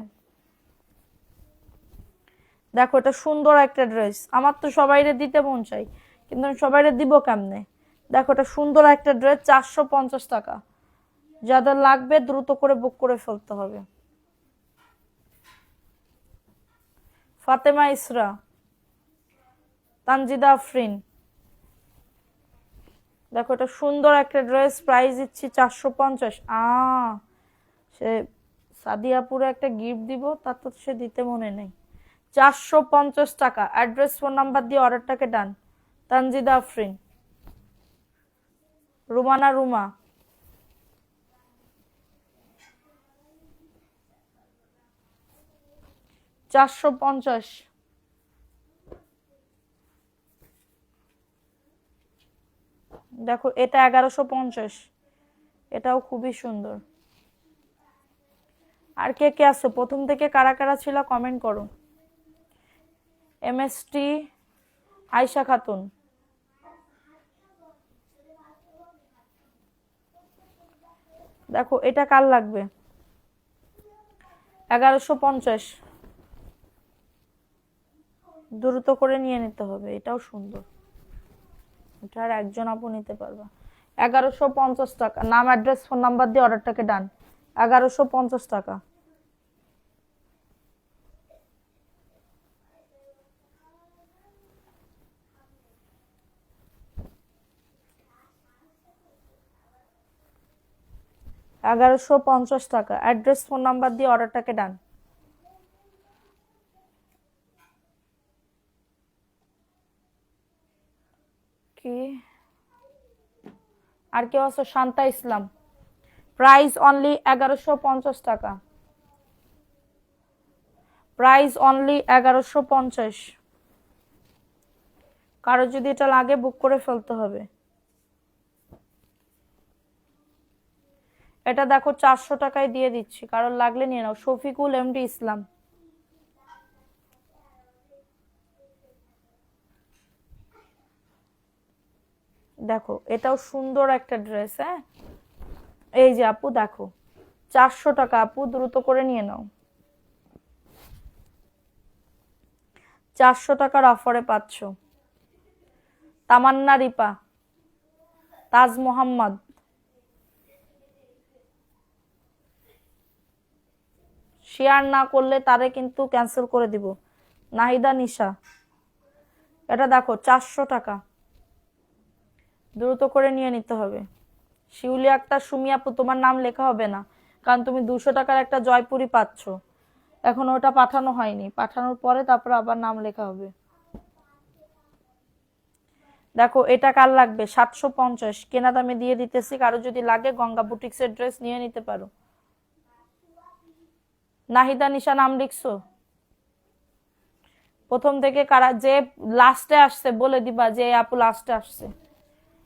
দেখো এটা সুন্দর একটা ড্রেস, আমার তো সবাইরে দিতে মন চাই, কিন্তু আমি সবাইরে দিব কেমনে? দেখো এটা সুন্দর একটা ড্রেস, 450 টাকা। যাদের লাগবে দ্রুত করে বুক করে ফেলতে হবে। ফাতেমা ইসরা, তানজিদা আফরিন। দেখো এটা সুন্দর একটা ড্রেস, প্রাইস দিচ্ছি 450। সে সাদিয়াপুরে একটা গিফট দিব, তার তো সে দিতে মনে নেই। 450 টাকা। অ্যাড্রেস ফোন নাম্বার দিয়ে অর্ডারটাকে ডান। তানজিদা আফরিন, রুমানা রুমা। $450। দেখো এটা 1150, এটাও খুবই সুন্দর। আর কে কে আছে প্রথম থেকে কারা কারা ছিল কমেন্ট করো। এমএসটি আয়শা খাতুন, দেখো এটা কার লাগবে? 1150, দ্রুত করে নিয়ে নিতে হবে। এটাও সুন্দর, এটা আর একজন আপু নিতে পারবা। 1150 টাকা। নাম অ্যাড্রেস ফোন নাম্বার দিয়ে অর্ডারটাকে ডান। 1150 টাকা। $1150। অ্যাড্রেস ফোন নাম্বার দিয়ে অর্ডারটাকে ডান। কি আর কেউ আছে? শান্তা ইসলাম, প্রাইস অনলি 1150 টাকা। Price only 1150। কারো যদি এটা লাগে বুক করে ফেলতে হবে। এটা দেখো 400 টাকায় দিয়ে দিচ্ছি, কারোর লাগলে নিয়ে নাও। শফিকুল এমডি ইসলাম। দেখো এটাও সুন্দর একটা ড্রেস। হ্যাঁ এই যে আপু দেখো 400 টাকা, আপু দ্রুত করে নিয়ে নাও। 400 টাকার অফারে পাচ্ছ। তামান্না রিপা, তাজ মোহাম্মদ, শেয়ার না করলে তারে কিন্তু ক্যান্সেল করে দিব। নাহিদা নিশা, এটা দেখো 400 টাকা, দ্রুত করে নিয়ে নিতে হবে। শিউলি আক্তার, সুমি আপু তোমার নাম লেখা হবে না, কারণ তুমি 200 টাকার একটা জয়পুরি পাচ্ছ, এখন ওটা পাঠানো হয়নি, পাঠানোর পরে তারপর আবার নাম লেখা হবে। দেখো এটা কার লাগবে? 750, কেনা দামে দিয়ে দিতেছি। কারো যদি লাগে গঙ্গা বুটিক্সের ড্রেস নিয়ে নিতে পারো। নাহিদা নিশা নাম লিখছো? প্রথম থেকে কারা যে লাস্টে আসছে বলে দিবা যে আপু লাস্টে আসছে,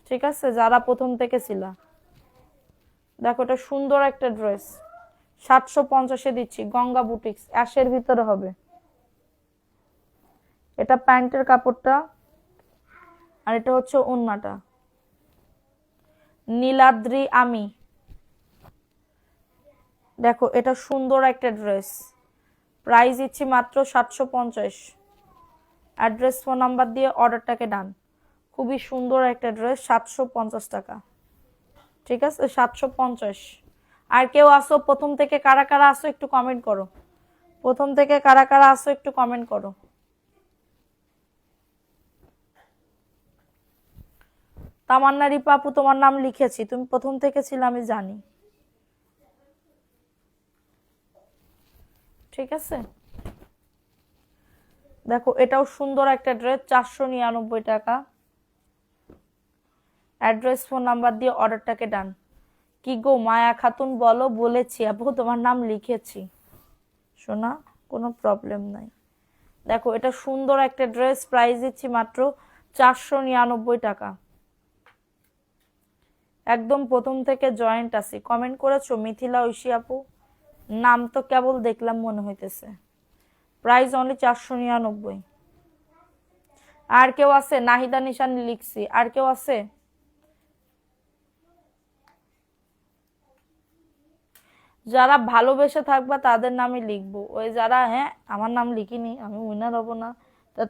ঠিক আছে? যারা প্রথম থেকে ছিল। দেখো এটা সুন্দর একটা ড্রেস, 750-এ দিচ্ছি। গঙ্গা বুটিক্স, অ্যাশের ভিতরে হবে। এটা প্যান্টের কাপড়টা, আর এটা হচ্ছে ওড়নাটা। নীলাদ্রি আমি, দেখো এটা সুন্দর একটা ড্রেস, প্রাইস দিচ্ছি মাত্র 750। অ্যাড্রেস ফোন নাম্বার দিয়ে অর্ডারটাকে ডান। খুবই সুন্দর একটা ড্রেস, 750 টাকা। ঠিক আছে, 750। আর কেউ আসো প্রথম থেকে, কারা কারা আসো একটু কমেন্ট করো। প্রথম থেকে কারা কারা আসো একটু কমেন্ট করো। তামান্না রিপা আপু, তোমার নাম লিখেছি, তুমি প্রথম থেকে ছিলে আমি জানি। ঠিক আছে, দেখো এটাও সুন্দর একটা ড্রেস, 499 টাকা। অ্যাড্রেস ফোন নাম্বার দিয়ে অর্ডারটাকে ডান। কি গো মায়া খাতুন, বলো। বলেছি আপু, তোমার নাম লিখেছি শোনা, কোনো প্রবলেম নাই। দেখো এটা সুন্দর একটা ড্রেস, প্রাইস দিচ্ছি মাত্র 499 টাকা। একদম প্রথম থেকে জয়েন্ট আছি। কমেন্ট করেছো মিথিলা ঐশী আপু, নাম তো কেবল দেখলাম মনে হইতেছে। Price only 499। আর কেউ আছে? নাহিদা নিশান লিখছি। আর কেউ আছে? যারা ভালোবেসে থাকবা তাদের নামই লিখবো। ওই যারা, হ্যাঁ আমার নাম লিখিনি, আমি উইনার হব না,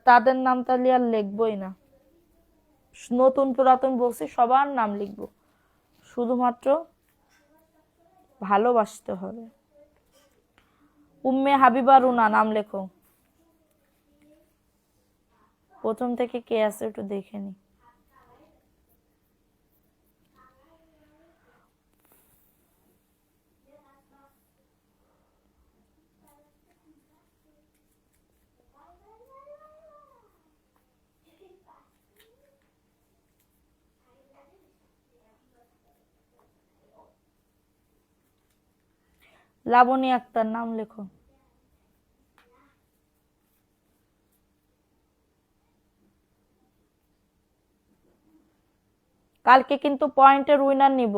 তাদের নাম তাহলে আর লিখবই না। নতুন পুরাতন বলছি, সবার নাম লিখবো, শুধুমাত্র ভালোবাসতে হবে। উম্মে হাবিবা রুনা, নাম লেখো। প্রথম থেকে কে আছে একটু দেখে নি। লাবণী আক্তার, নাম লেখো। কালকে কিন্তু পয়েন্টের উইনার নিব।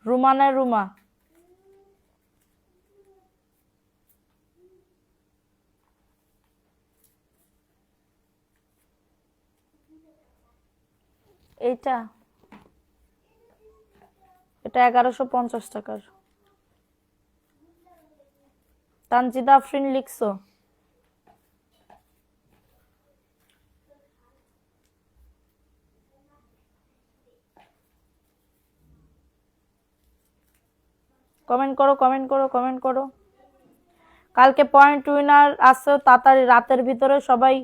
রুমানের রুমা, এইটা, এটা 1150 টাকার। তানজিদা আফরিন লিখছো। কমেন্ট করো, কমেন্ট করো, কমেন্ট করো। কালকে পয়েন্ট উইনার আছে, তাড়াতাড়ি রাতের ভিতরে সবাই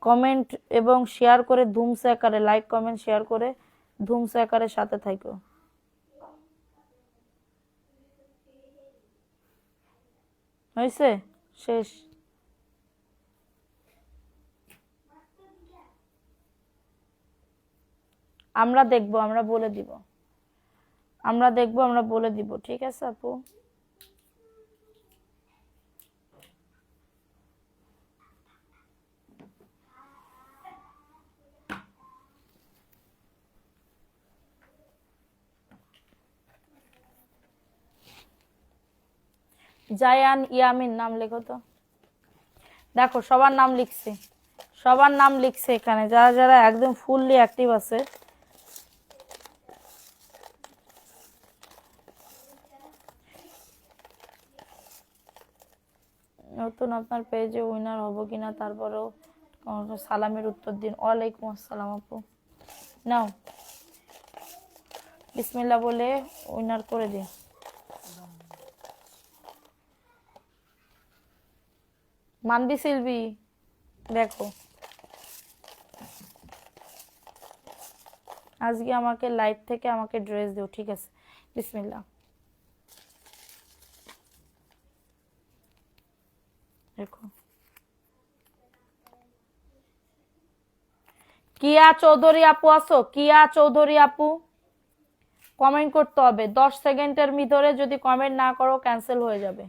কমেন্ট এবং শেয়ার করে ধুমসে আকারে, লাইক কমেন্ট শেয়ার করে ধুমসে আকারে সাথে থাকো। হয়েছে, শেষ। আমরা দেখবো, আমরা বলে দিব, আমরা দেখবো, আমরা বলে দিব। ঠিক আছে আপু, জায়ান ইয়ামিন, নাম লেখো তো। দেখো সবার নাম লিখছি, সবার নাম লিখছে এখানে, যারা যারা একদম ফুললি অ্যাক্টিভ আছে। নতুন আপনার পেজে উইনার হব কিনা, তারপরেও সালামের উত্তর দিন। ওয়ালাইকুম আসসালাম আপু, নাও বিসমিল্লাহ বলে উইনার করে দিন। মানবি সিলভি, দেখো আজকে আমাকে লাইভ থেকে আমাকে ড্রেস দিও। ঠিক আছে, বিসমিল্লাহ। দেখো কিয়া চৌধুরী আপু আসো, কিয়া চৌধুরী আপু, কমেন্ট করতে হবে 10 সেকেন্ডের ভিতরে, যদি কমেন্ট না করো ক্যান্সেল হয়ে যাবে।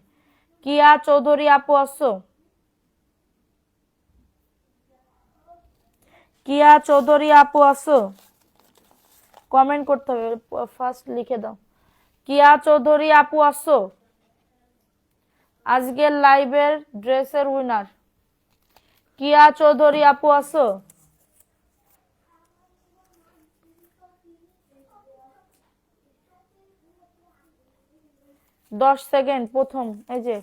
কিয়া চৌধুরী আপু আসো, কিয়া চৌধুরী আপু আসো, কমেন্ট করতে হবে, ফার্স্ট লিখে দাও। কিয়া চৌধুরী আপু আসো, আজকের লাইভের ড্রেসের উইনার কিয়া চৌধুরী আপু আছো? দশ সেকেন্ড প্রথম, এই যে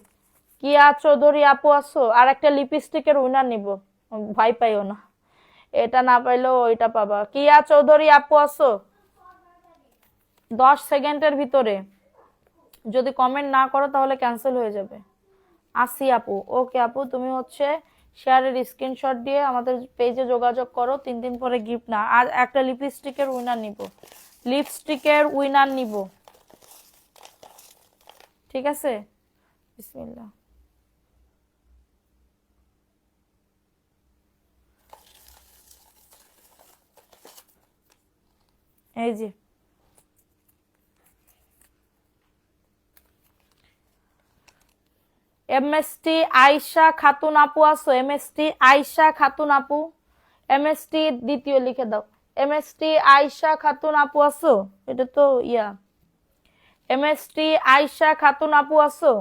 কিয়া চৌধুরী আপু আছো? আর একটা লিপস্টিকের উইনার নিব, ভয় পাইও না, এটা না পাইলেও ওইটা পাবা। কিয়া চৌধুরী আপু আছো? 10 সেকেন্ডের ভিতরে যদি কমেন্ট না করো তাহলে ক্যান্সেল হয়ে যাবে। আসি আপু, ওকে আপু, তুমি হচ্ছে শেয়ারের স্ক্রিনশট দিয়ে আমাদের পেজে যোগাযোগ করো। 3 দিন পরে গিফট না, আর একটা লিপস্টিকের উইনার নিব, লিপস্টিকের উইনার নিব, ঠিক আছে? বিসমিল্লাহ। এই যে এমএসটি আয়শা খাতুন আপু আছো? এমএসটি আয়শা খাতুন আপু, এমএসটি দ্বিতীয় লিখে দাও। এমএসটি আয়শা খাতুন আপু আছো? এটা তো ইয়া, এমএসটি আয়শা খাতুন আপু আছো?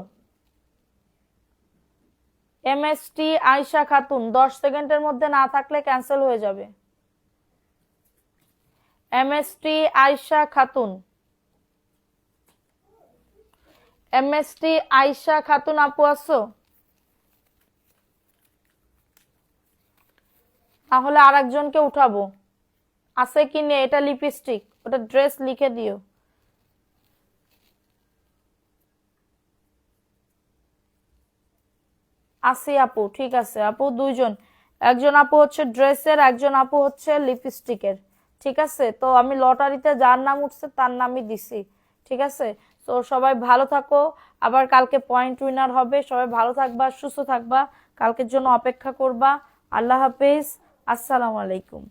এমএসটি আয়শা খাতুন 10 সেকেন্ডের মধ্যে না থাকলে ক্যান্সেল হয়ে যাবে। এমএসটি আয়শা খাতুন, এমএসটি আয়শা খাতুন আপু আছো? তাহলে আর একজনকে উঠাবো, আছে কি নেই? এটা লিপস্টিক, ওটা ড্রেস লিখে দিও। আসি আপু, ঠিক আছে আপু, দুইজন, একজন আপু হচ্ছে ড্রেসের, একজন আপু হচ্ছে লিপস্টিকের, ঠিক আছে? তো আমি লটারিতে যার নাম উঠছে তার নামই দিছি, ঠিক আছে? তো সবাই ভালো থাকো, আবার কালকে পয়েন্ট উইনার হবে। সবাই ভালো থাকবা, সুস্থ থাকবা, কালকের জন্য অপেক্ষা করবা। আল্লাহ হাফেজ, আসসালামু আলাইকুম।